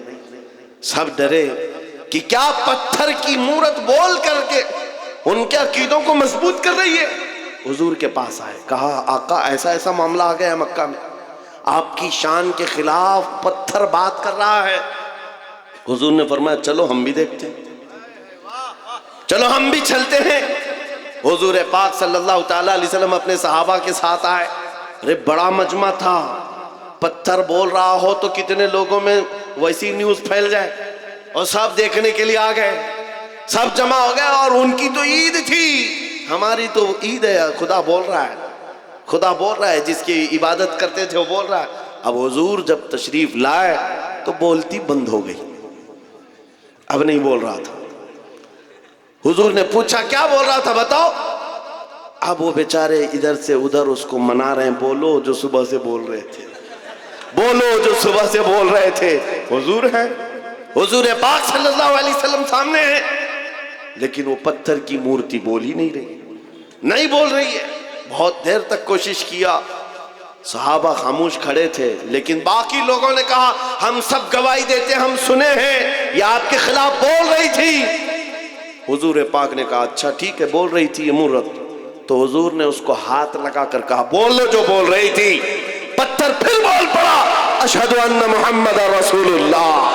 سب ڈرے کہ کیا پتھر کی مورت بول کر کے ان کے عقیدوں کو مضبوط کر رہی ہے۔ حضور کے پاس آئے، کہا آقا ایسا ایسا معاملہ آ گیا ہے مکہ میں، آپ کی شان کے خلاف پتھر بات کر رہا ہے۔ حضور نے فرمایا چلو ہم بھی دیکھتے ہیں، چلو ہم بھی چلتے ہیں۔ حضور پاک صلی اللہ تعالیٰ علیہ وسلم اپنے صحابہ کے ساتھ آئے، ارے بڑا مجمع تھا، پتھر بول رہا ہو تو کتنے لوگوں میں ویسی نیوز پھیل جائے، اور سب دیکھنے کے لیے آ گئے، سب جمع ہو گئے، اور ان کی تو عید تھی، ہماری تو عید ہے، خدا بول رہا ہے، خدا بول رہا ہے، جس کی عبادت کرتے تھے وہ بول رہا ہے۔ اب حضور جب تشریف لائے تو بولتی بند ہو گئی، اب نہیں بول رہا تھا۔ حضور نے پوچھا کیا بول رہا تھا بتاؤ؟ اب وہ بیچارے ادھر سے ادھر اس کو منا رہے ہیں، بولو جو صبح سے بول رہے تھے، بولو جو صبح سے بول رہے تھے۔ حضور ہیں، حضور پاک صلی اللہ علیہ وسلم سامنے ہیں، لیکن وہ پتھر کی مورتی بول ہی نہیں رہی، نہیں بول رہی ہے۔ بہت دیر تک کوشش کیا، صحابہ خاموش کھڑے تھے، لیکن باقی لوگوں نے کہا ہم سب گواہی دیتے، ہم سنے ہیں یہ آپ کے خلاف بول رہی تھی۔ حضور پاک نے کہا اچھا ٹھیک ہے، بول رہی تھی یہ مورت، تو حضور نے اس کو ہاتھ لگا کر کہا بولو جو بول رہی تھی۔ پتھر پھر بول پڑا، اشہد ان محمد رسول اللہ،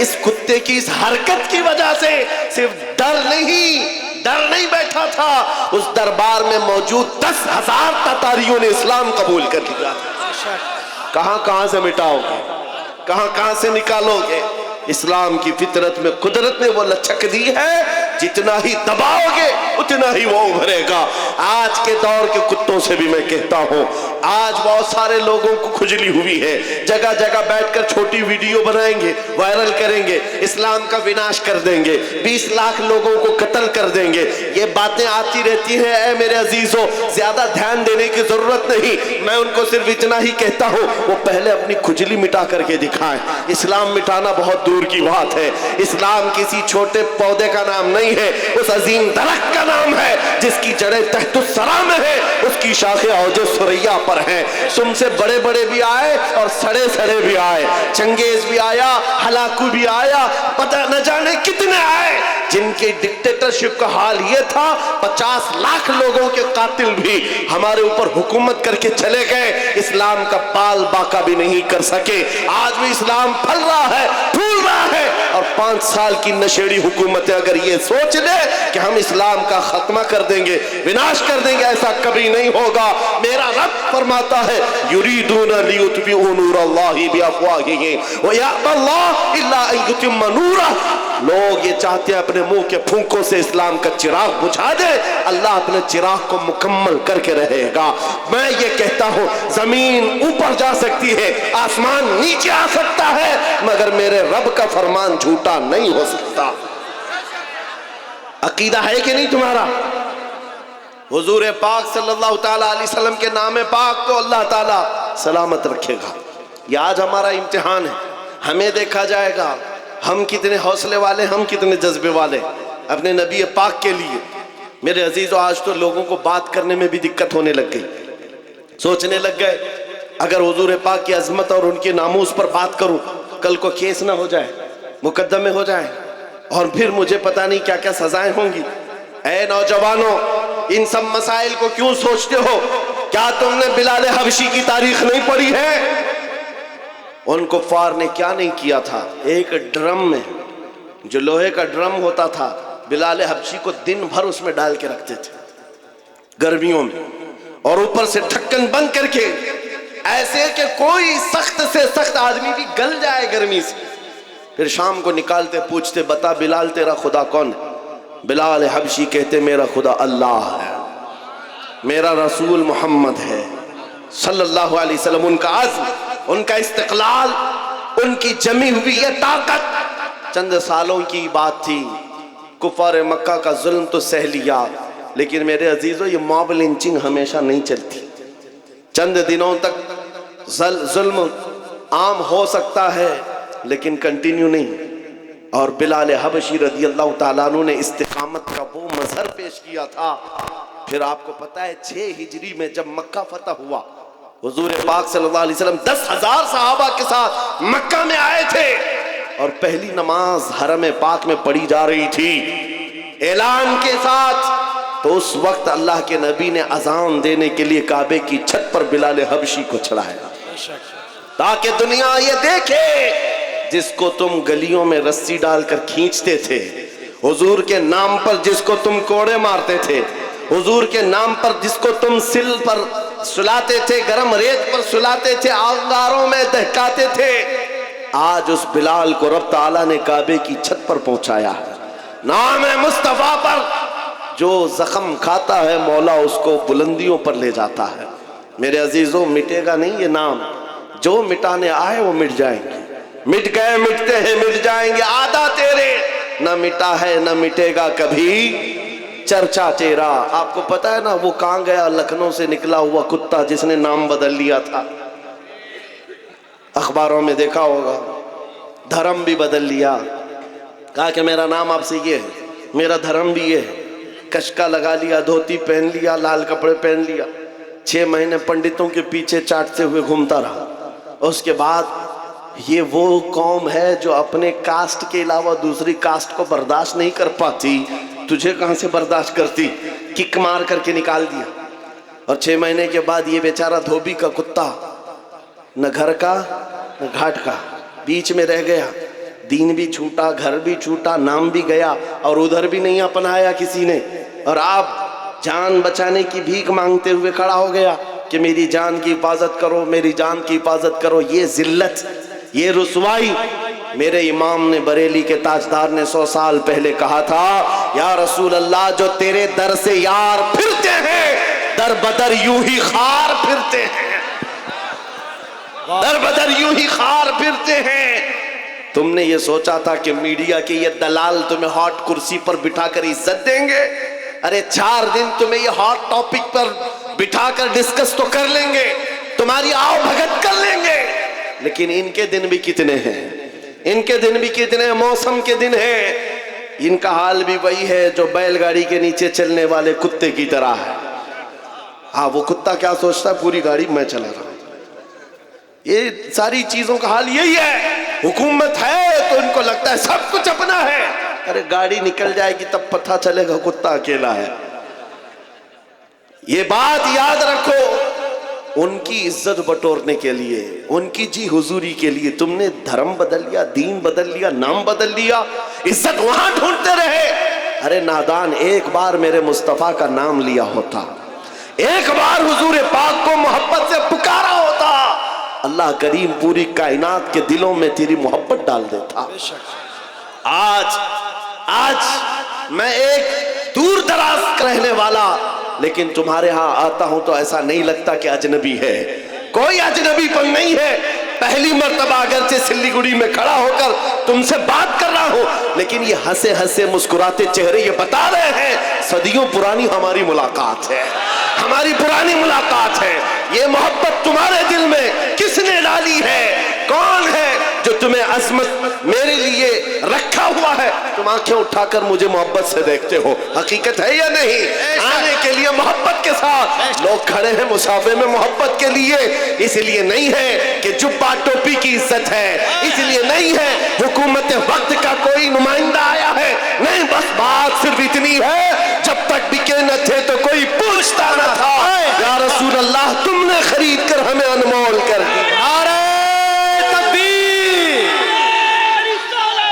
اس کتے کی اس حرکت کی وجہ سے صرف ڈر نہیں بیٹھا تھا، اس دربار میں موجود 10,000 تاتاریوں نے اسلام قبول کر لیا تھا۔ کہاں سے مٹاؤ گے، کہاں سے نکالو گے؟ اسلام کی فطرت میں قدرت نے وہ لچک دی ہے، جتنا ہی دباؤ گے اتنا ہی وہ ابھرے گا۔ آج کے دور کے کتوں سے بھی میں کہتا ہوں، آج بہت سارے لوگوں کو کھجلی ہوئی ہے، جگہ جگہ بیٹھ کر چھوٹی ویڈیو بنائیں گے، وائرل کریں گے، اسلام کا وناش کر دیں گے، 20 لاکھ لوگوں کو قتل کر دیں گے۔ یہ باتیں آتی رہتی ہیں، اے میرے عزیزوں زیادہ دھیان دینے کی ضرورت نہیں، میں ان کو صرف اتنا ہی کہتا ہوں وہ پہلے اپنی کھجلی مٹا کر کے دکھائیں۔ اسلام مٹانا بہت دور کی بات ہے، اسلام کسی چھوٹے پودے کا نام نہیں ہے، اس عظیم درخت کا نام ہے جس کی جڑیں تحت الثری میں ہے، اس کی شاخیں اوج ثریا پر ہیں۔ تم سے بڑے بڑے بھی آئے اور سڑے سڑے بھی آئے، چنگیز بھی آیا، ہلاکو بھی آیا، پتہ نہ جانے کتنے آئے، جن کے ڈکٹیٹرشپ کا حال یہ تھا 50 لاکھ لوگوں کے قاتل بھی ہمارے اوپر حکومت کر کے چلے گئے، اسلام کا بال باقا بھی نہیں کر سکے۔ آج بھی اسلام پھل رہا ہے، پھول رہا ہے، اور 5 سال کی نشیڑی حکومتیں اگر یہ سوچ لے کہ ہم اسلام کا خاتمہ کر دیں گے، وناش کر دیں گے، ایسا کبھی نہیں ہوگا۔ میرا رب فرماتا ہے یریدون لیطفئوا نور اللہ بافواہہم ویأبی اللہ الا ان یتم نورہ۔ لوگ یہ چاہتے ہیں اپنے منہ کے پھونکوں سے اسلام کا چراغ بجھا دے، اللہ اپنے چراغ کو مکمل کر کے رہے گا۔ میں یہ کہتا ہوں زمین اوپر جا سکتی ہے، آسمان نیچے آ سکتا ہے، مگر میرے رب کا فرمان جھوٹا نہیں ہو سکتا۔ عقیدہ ہے کہ نہیں تمہارا؟ حضور پاک صلی اللہ تعالیٰ علیہ وسلم کے نام پاک کو اللہ تعالیٰ سلامت رکھے گا۔ یہ آج ہمارا امتحان ہے، ہمیں دیکھا جائے گا ہم کتنے حوصلے والے، ہم کتنے جذبے والے اپنے نبی پاک کے لیے۔ میرے عزیزو آج تو لوگوں کو بات کرنے میں بھی دقت ہونے لگ گئی، سوچنے لگ گئے اگر حضور پاک کی عظمت اور ان کے ناموس پر بات کروں کل کو کیس نہ ہو جائے، مقدمے ہو جائیں، اور پھر مجھے پتہ نہیں کیا کیا سزائیں ہوں گی۔ اے نوجوانوں، ان سب مسائل کو کیوں سوچتے ہو؟ کیا تم نے بلال حبشی کی تاریخ نہیں پڑھی ہے؟ ان کفار نے کیا نہیں کیا تھا؟ ایک ڈرم میں جو لوہے کا ڈرم ہوتا تھا، بلال حبشی کو دن بھر اس میں ڈال کے رکھتے تھے گرمیوں میں، اور اوپر سے ڈھکن بند کر کے، ایسے کہ کوئی سخت سے سخت آدمی بھی گل جائے گرمی سے۔ پھر شام کو نکالتے، پوچھتے بتا بلال تیرا خدا کون ہے؟ بلال حبشی کہتے میرا خدا اللہ ہے، میرا رسول محمد ہے صلی اللہ علیہ وسلم۔ ان کا عزم، ان کا استقلال، ان کی جمی ہوئی یہ طاقت چند سالوں کی بات تھی۔ کفار مکہ کا ظلم تو سہ لیا، لیکن میرے عزیزو یہ موب لنچنگ ہمیشہ نہیں چلتی، چند دنوں تک ظلم عام ہو سکتا ہے لیکن کنٹینیو نہیں۔ اور بلال حبشی رضی اللہ تعالیٰ عنہ نے استقامت کا وہ مظہر پیش کیا تھا۔ پھر آپ کو پتا ہے 6 ہجری میں جب مکہ فتح ہوا، حضور پاک صلی اللہ علیہ وسلم 10,000 صحابہ کے ساتھ مکہ میں آئے تھے، اور پہلی نماز حرم پاک میں پڑھی جا رہی تھی اعلان کے ساتھ۔ تو اس وقت اللہ کے نبی نے اذان دینے کے لیے کعبے کی چھت پر بلال حبشی کو چڑھایا تاکہ دنیا یہ دیکھے جس کو تم گلیوں میں رسی ڈال کر کھینچتے تھے، حضور کے نام پر جس کو تم کوڑے مارتے تھے، حضور کے نام پر جس کو تم سل پر سلاتے تھے، گرم ریت پر سلاتے تھے، آنگاروں میں دہکاتے تھے، آج اس بلال کو رب تعالیٰ نے کعبے کی چھت پر پہنچایا ہے۔ نام مصطفیٰ پر جو زخم کھاتا ہے مولا اس کو بلندیوں پر لے جاتا ہے۔ میرے عزیزوں مٹے گا نہیں یہ نام، جو مٹانے آئے وہ مٹ جائیں گے، مٹ گئے مٹتے ہیں مٹ جائیں گے، آدھا تیرے نہ مٹا ہے نہ مٹے گا کبھی چرچا تیرا۔ آپ کو پتا ہے نا وہ کہاں گیا؟ لکھنؤ سے نکلا ہوا کتا جس نے نام بدل لیا تھا، اخباروں میں دیکھا ہوگا، دھرم بھی بدل لیا، کہا کہ میرا نام آپ سے یہ ہے، میرا دھرم بھی یہ ہے، کشکا لگا لیا، دھوتی پہن لیا، لال کپڑے پہن لیا، 6 مہینے پنڈتوں کے پیچھے چاٹتے ہوئے گھومتا رہا۔ اس کے بعد یہ وہ قوم ہے جو اپنے کاسٹ کے علاوہ دوسری کاسٹ کو برداشت نہیں کر پاتی، تجھے کہاں سے برداشت کرتی؟ کک مار کر کے نکال دیا، اور 6 مہینے کے بعد یہ بیچارہ دھوبی کا کتا، نہ گھر کا نہ گھاٹ کا، بیچ میں رہ گیا، دین بھی چھوٹا, گھر بھی چھوٹا, نام بھی گیا, اور ادھر بھی نہیں اپنایا کسی نے, اور آپ جان بچانے کی بھیک مانگتے ہوئے کھڑا ہو گیا کہ میری جان کی حفاظت کرو, میری جان کی حفاظت کرو. یہ ذلت, یہ رسوائی. میرے امام نے, بریلی کے تاجدار نے 100 سال پہلے کہا تھا, یا رسول اللہ جو تیرے در سے یار پھرتے ہیں در بدر یوں ہی خار پھرتے ہیں, در بدر یوں ہی خار پھرتے ہیں. تم نے یہ سوچا تھا کہ میڈیا کے یہ دلال تمہیں ہاٹ کرسی پر بٹھا کر عزت دیں گے؟ ارے 4 دن تمہیں یہ ہاٹ ٹاپک پر بٹھا کر ڈسکس تو کر لیں گے, تمہاری آؤ بھگت کر لیں گے, لیکن ان کے دن بھی کتنے ہیں, ان کے دن بھی کتنے ہیں, موسم کے دن ہیں. ان کا حال بھی وہی ہے جو بیل گاڑی کے نیچے چلنے والے کتے کی طرح ہے. ہاں, وہ کتا کیا سوچتا ہے, پوری گاڑی میں چلا رہا ہوں. یہ ساری چیزوں کا حال یہی ہے. حکومت ہے تو ان کو لگتا ہے سب کچھ اپنا ہے. ارے گاڑی نکل جائے گی تب پتہ چلے گا کتا اکیلا ہے. یہ بات یاد رکھو, ان کی عزت بٹورنے کے لیے, ان کی جی حضوری کے لیے تم نے دھرم بدل لیا, دین بدل لیا, نام بدل لیا, عزت وہاں ڈھونڈتے رہے. ارے نادان, ایک بار میرے مصطفیٰ کا نام لیا ہوتا, ایک بار حضور پاک کو محبت سے پکارا ہوتا, اللہ کریم پوری کائنات کے دلوں میں تیری محبت ڈال دیتا. آج میں ایک دور دراز رہنے والا, لیکن تمہارے ہاں آتا ہوں تو ایسا نہیں لگتا کہ اجنبی ہے. کوئی اجنبی پن نہیں ہے. پہلی مرتبہ اگرچہ سلی گڑی میں کھڑا ہو کر تم سے بات کر رہا ہوں, لیکن یہ ہنسے ہنسے مسکراتے چہرے یہ بتا رہے ہیں صدیوں پرانی ہماری ملاقات ہے, ہماری پرانی ملاقات ہے. یہ محبت تمہارے دل میں کس نے ڈالی ہے؟ کون ہے جو تمہیں عظمت میرے لیے رکھا ہوا ہے؟ تم آنکھیں اٹھا کر مجھے محبت سے دیکھتے ہو, حقیقت ہے یا نہیں؟ آنے کے لیے محبت کے ساتھ لوگ کھڑے ہیں مسافے میں محبت کے لیے. اس لیے نہیں ہے کہ جبہ ٹوپی کی عزت ہے, اس لیے نہیں ہے حکومت وقت کا کوئی نمائندہ آیا ہے, نہیں, بس بات صرف اتنی ہے جب تک بکے نہ تھے تو کوئی پوچھتا نہ تھا. یا رسول اللہ تم نے خرید کر ہمیں انمول کر دی. نعرہ تکبیر,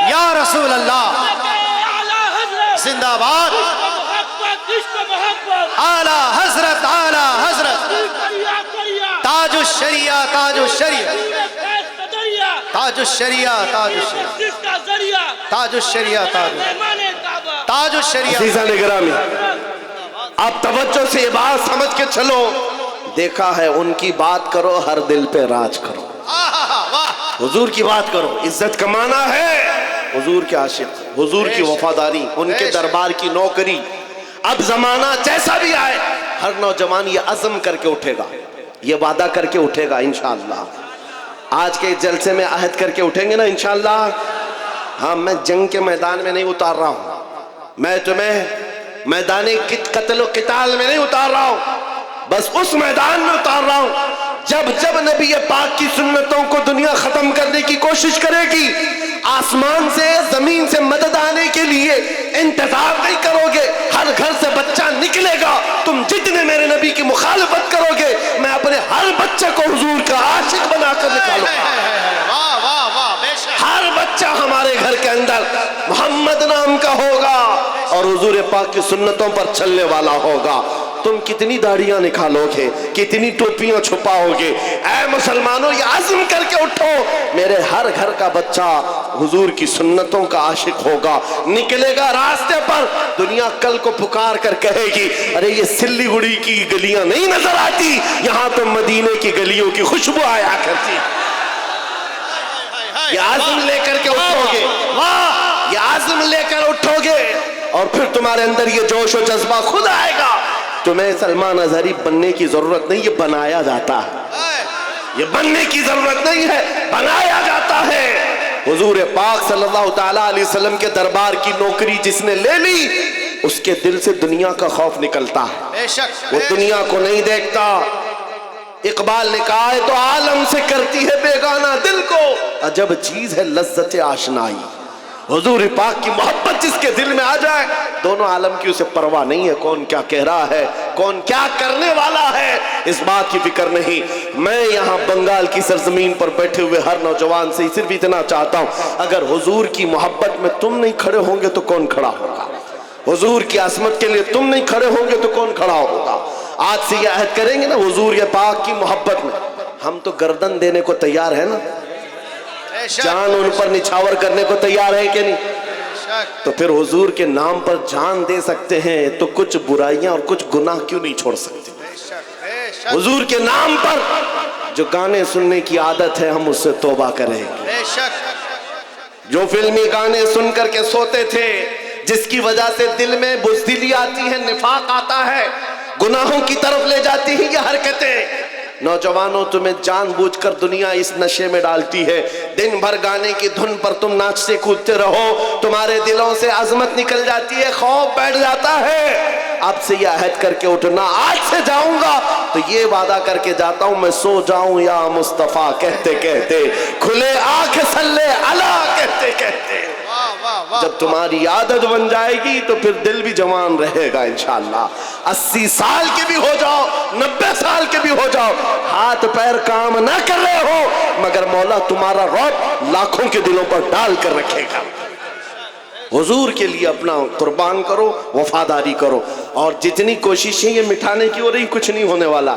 یا رسول اللہ زندہ باد, اعلی حضرت, اعلی حضرت, تاج الشریعہ, تاج الشریعہ, تاج الشریعہ, تاج الشریعہ, تاج الشریعہ, تاج الشریعہ. عزیزان گرامی, آپ توجہ سے یہ بات سمجھ کے چلو. دیکھا ہے ان کی بات کرو, ہر دل پہ راج کرو. حضور کی بات کرو, عزت کمانا ہے, حضور کے عاشق, حضور کی وفاداری, ان کے دربار کی نوکری. اب زمانہ جیسا بھی آئے, ہر نوجوان یہ عزم کر کے اٹھے گا, یہ وعدہ کر کے اٹھے گا انشاءاللہ. آج کے جلسے میں عہد کر کے اٹھیں گے نا انشاءاللہ. ہاں, میں جنگ کے میدان میں نہیں اتار رہا ہوں, میں تمہیں میدان قتل و قتال میں نہیں اتار رہا ہوں, بس اس میدان میں اتار رہا ہوں جب جب نبی پاک کی سنتوں کو دنیا ختم کرنے کی کوشش کرے گی, آسمان سے زمین سے مدد آنے کے لیے انتظار نہیں کرو گے. ہر گھر سے بچہ نکلے گا, تم جتنے میرے نبی کی مخالفت کرو گے میں اپنے ہر بچے کو حضور کا عاشق بنا کر نکالوں گا. ہر بچہ ہمارے گھر کے اندر محمد نام کا ہوگا اور حضور پاک کی سنتوں پر چلنے والا ہوگا. تم کتنی داڑیاں نکالو گے, کتنی ٹوپیاں چھپاؤ گے, اے مسلمانوں یہ عزم کر کے اٹھو, میرے ہر گھر کا بچہ حضور کی سنتوں کا عاشق ہوگا, نکلے گا راستے پر. دنیا کل کو پکار کر کہے گی ارے یہ سلی گڑی کی گلیاں نہیں نظر آتی, یہاں تو مدینے کی گلیوں کی خوشبو آیا کرتی. یہ عزم لے کر کے اٹھو گے, یہ عزم لے کر اٹھو گے, اور پھر تمہارے اندر یہ جوش و جذبہ خود آئے گا. تمہیں سلمان اظہری بننے کی ضرورت نہیں, یہ بنایا جاتا ہے. یہ بننے کی ضرورت نہیں ہے, بنایا جاتا ہے. حضور پاک صلی اللہ تعالیٰ علیہ وسلم کے دربار کی نوکری جس نے لے لی, اس کے دل سے دنیا کا خوف نکلتا ہے, وہ دنیا کو نہیں دیکھتا. اقبال نے کہا ہے تو عالم سے کرتی ہے بیگانہ دل کو, عجب چیز ہے لذت آشنائی. حضور پاک کی محبت جس کے دل میں آ جائے, دونوں عالم کی اسے پرواہ نہیں ہے کون کیا کہہ رہا ہے, کون کیا کرنے والا ہے, اس بات کی فکر نہیں. میں یہاں بنگال کی سرزمین پر بیٹھے ہوئے ہر نوجوان سے صرف اتنا چاہتا ہوں، اگر حضور کی محبت میں تم نہیں کھڑے ہوں گے تو کون کھڑا ہوگا؟ حضور کی عظمت کے لیے تم نہیں کھڑے ہوں گے تو کون کھڑا ہوگا؟ آج سے یہ عہد کریں گے نا حضور یہ پاک کی محبت میں، ہم تو گردن دینے کو تیار ہیں نا، جان ان پر نچھاور کرنے کو تیار ہے کہ نہیں؟ تو پھر حضور کے نام پر جان دے سکتے ہیں تو کچھ برائیاں اور کچھ گناہ کیوں نہیں چھوڑ سکتے؟ حضور کے نام پر جو گانے سننے کی عادت ہے ہم اس سے توبہ کریں گے، جو فلمی گانے سن کر کے سوتے تھے جس کی وجہ سے دل میں بزدلی آتی ہے، نفاق آتا ہے، گناہوں کی طرف لے جاتی ہیں یہ حرکتیں۔ نوجوانوں تمہیں جان بوجھ کر دنیا اس نشے میں ڈالتی ہے، دن بھر گانے کی دھن پر تم ناچتے کودتے رہو، تمہارے دلوں سے عظمت نکل جاتی ہے، خوف بیٹھ جاتا ہے۔ اب سے یہ عہد کر کے اٹھنا، آج سے جاؤں گا تو یہ وعدہ کر کے جاتا ہوں میں سو جاؤں یا مصطفیٰ کہتے کہتے، کھلے آنکھ صلی علی کہتے کہتے۔ جب تمہاری عادت بن جائے گی تو پھر دل بھی جوان رہے گا انشاءاللہ۔ 80 سال کے بھی ہو جاؤ، 90 سال کے بھی ہو جاؤ، ہاتھ پیر کام نہ کر رہے ہو مگر مولا تمہارا رعب لاکھوں کے دلوں پر ڈال کر رکھے گا۔ حضور کے لیے اپنا قربان کرو، وفاداری کرو، اور جتنی کوششیں یہ مٹھانے کی ہو رہی کچھ نہیں ہونے والا،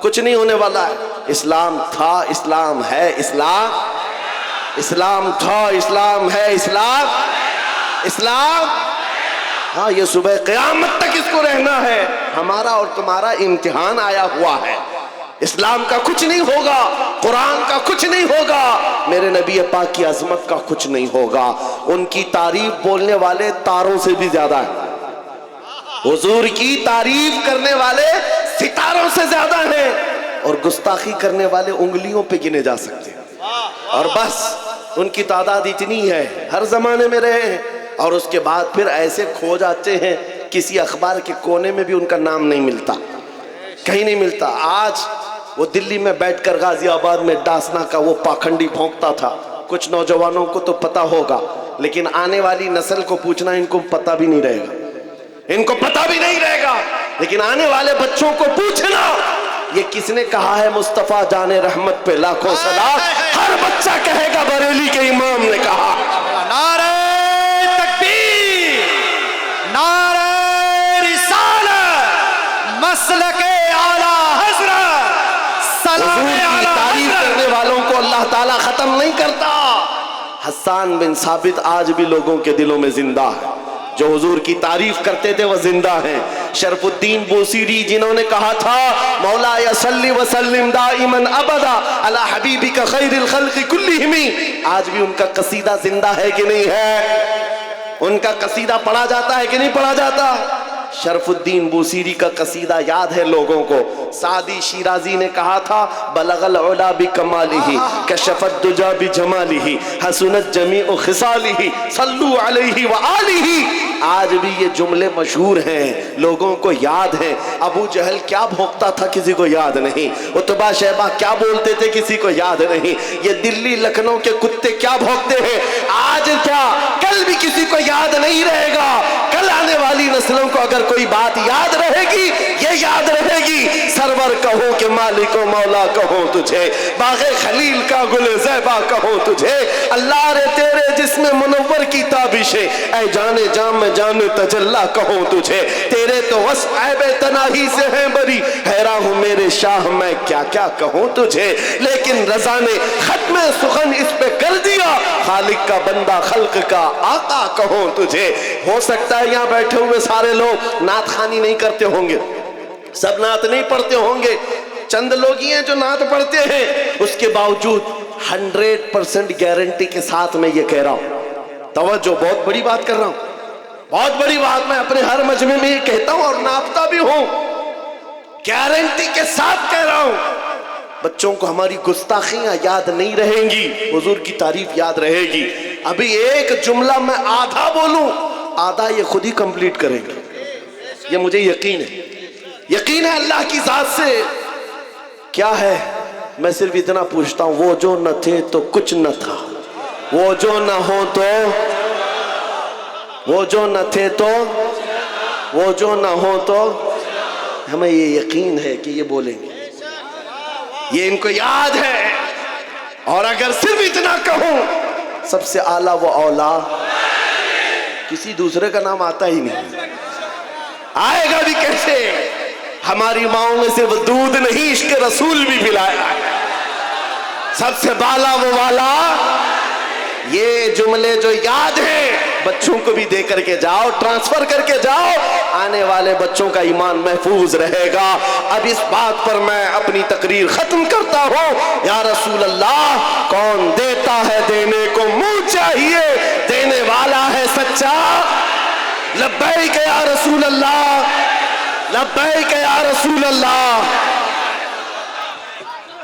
کچھ نہیں ہونے والا ہے۔ اسلام تھا، اسلام ہے، اسلام تھا، اسلام ہے، اسلام ہاں یہ صبح قیامت تک اس کو رہنا ہے۔ ہمارا اور تمہارا امتحان آیا ہوا ہے۔ اسلام کا کچھ نہیں ہوگا، قرآن کا کچھ نہیں ہوگا، میرے نبی پاک کی عظمت کا کچھ نہیں ہوگا۔ ان کی تعریف بولنے والے تاروں سے بھی زیادہ ہیں، حضور کی تعریف کرنے والے ستاروں سے زیادہ ہیں، اور گستاخی کرنے والے انگلیوں پہ گنے جا سکتے ہیں، اور بس ان کی تعداد اتنی ہے، ہر زمانے میں رہے ہیں، اور اس کے بعد پھر ایسے کھو جاتے ہیں کسی اخبار کے کونے میں بھی ان کا نام نہیں ملتا، کہیں نہیں ملتا۔ آج وہ دلی میں بیٹھ کر غازی آباد میں ڈاسنا کا وہ پاکھنڈی بھونکتا تھا، کچھ نوجوانوں کو تو پتا ہوگا، لیکن آنے والی نسل کو پوچھنا ان کو پتا بھی نہیں رہے گا، ان کو پتا بھی نہیں رہے گا، لیکن آنے والے بچوں کو پوچھنا یہ کس نے کہا ہے مصطفیٰ جان رحمت پہ لاکھوں سلام، ہر بچہ کہے گا بریلی کے امام نے کہا۔ نعرہ تکبیر، نعرہ رسالت، مسلک اعلی حضرت، سلام حضور کی اعلی تعریف حضرت۔ کرنے والوں کو اللہ تعالیٰ ختم نہیں کرتا۔ حسان بن ثابت آج بھی لوگوں کے دلوں میں زندہ ہے، جو حضور کی تعریف کرتے تھے وہ زندہ ہیں۔ شرف الدین بوسیری جنہوں نے کہا تھا مولا یا صلی وسلم دائما ابدا علی حبیبک خیر الخلق کلہم، آج بھی ان کا قصیدہ زندہ ہے کہ نہیں ہے؟ ان کا قصیدہ پڑھا جاتا ہے کہ نہیں پڑھا جاتا؟ شرف الدین بوسیری کا قصیدہ یاد ہے لوگوں کو۔ سعدی شیرازی نے کہا تھا بلغ العلا بکمالہ کشف الدجا بجمالہ حسنت جمیع خصالہ صلو علیہ وآلہ۔ آج بھی یہ جملے مشہور ہیں، لوگوں کو یاد ہیں۔ ابو جہل کیا بھونکتا تھا کسی کو یاد نہیں، عتبہ شیبہ کیا بولتے تھے کسی کو یاد نہیں، یہ دلی لکھنؤ کے کتے کیا بھونکتے ہیں آج کیا کل بھی کسی کو یاد نہیں رہے گا۔ کل آنے والی نسلوں کو اگر کوئی بات یاد رہے گی یہ یاد رہے گی، سرور کہو کہ مالک و مولا کہو تجھے، باغ خلیل کا گل زیبا کہو تجھے، اللہ رے تیرے جسم منور کی تابشیں، اے جانے جام جان تجلا کہو تجھے، تیرے تو وصف عیب تناہی سے ہیں بری، حیران ہوں میرے شاہ میں کیا کیا کہوں تجھے، لیکن رضا نے ختم سخن اس پہ کر دیا، خالق کا بندہ خلق کا آقا کہوں تجھے۔ ہو سکتا ہے یہاں بیٹھے ہوئے سارے لوگ نعت خوانی نہیں کرتے ہوں گے، سب نعت نہیں پڑھتے ہوں گے، چند لوگ ہی ہیں جو نعت پڑھتے ہیں، اس کے باوجود 100% گارنٹی کے ساتھ میں یہ کہہ رہا ہوں، توجہ بہت بڑی بات کر رہا ہوں، بہت بڑی بات میں اپنے ہر مجمع میں یہ کہتا ہوں اور ناپتا بھی ہوں، گارنٹی کے ساتھ کہہ رہا ہوں، بچوں کو ہماری گستاخیاں یاد نہیں رہیں گی، حضور کی تعریف یاد رہے گی۔ ابھی ایک جملہ میں آدھا بولوں، آدھا یہ خود ہی کمپلیٹ کریں گے، یہ مجھے یقین ہے، یقین ہے اللہ کی ذات سے۔ کیا ہے؟ میں صرف اتنا پوچھتا ہوں، وہ جو نہ تھے تو کچھ نہ تھا، وہ جو نہ ہو تو، وہ جو نہ تھے تو، وہ جو نہ ہو تو، ہمیں یہ یقین ہے کہ یہ بولیں گے۔ یہ ان کو یاد ہے. اور اگر صرف اتنا کہوں, سب سے اعلیٰ وہ اولا, کسی دوسرے کا نام آتا ہی نہیں. آئے گا بھی کیسے؟ ہماری ماؤں میں صرف دودھ نہیں, عشق رسول بھی پلایا. سب سے بالا وہ والا. یہ جملے جو یاد ہیں بچوں کو بھی دے کر کے جاؤ, ٹرانسفر کر کے جاؤ, آنے والے بچوں کا ایمان محفوظ رہے گا. اب اس بات پر میں اپنی تقریر ختم کرتا ہوں. یا رسول اللہ, کون دیتا ہے دینے کو منہ چاہیے, دینے والا ہے سچا. لبیک یا رسول اللہ, لبیک یا رسول اللہ.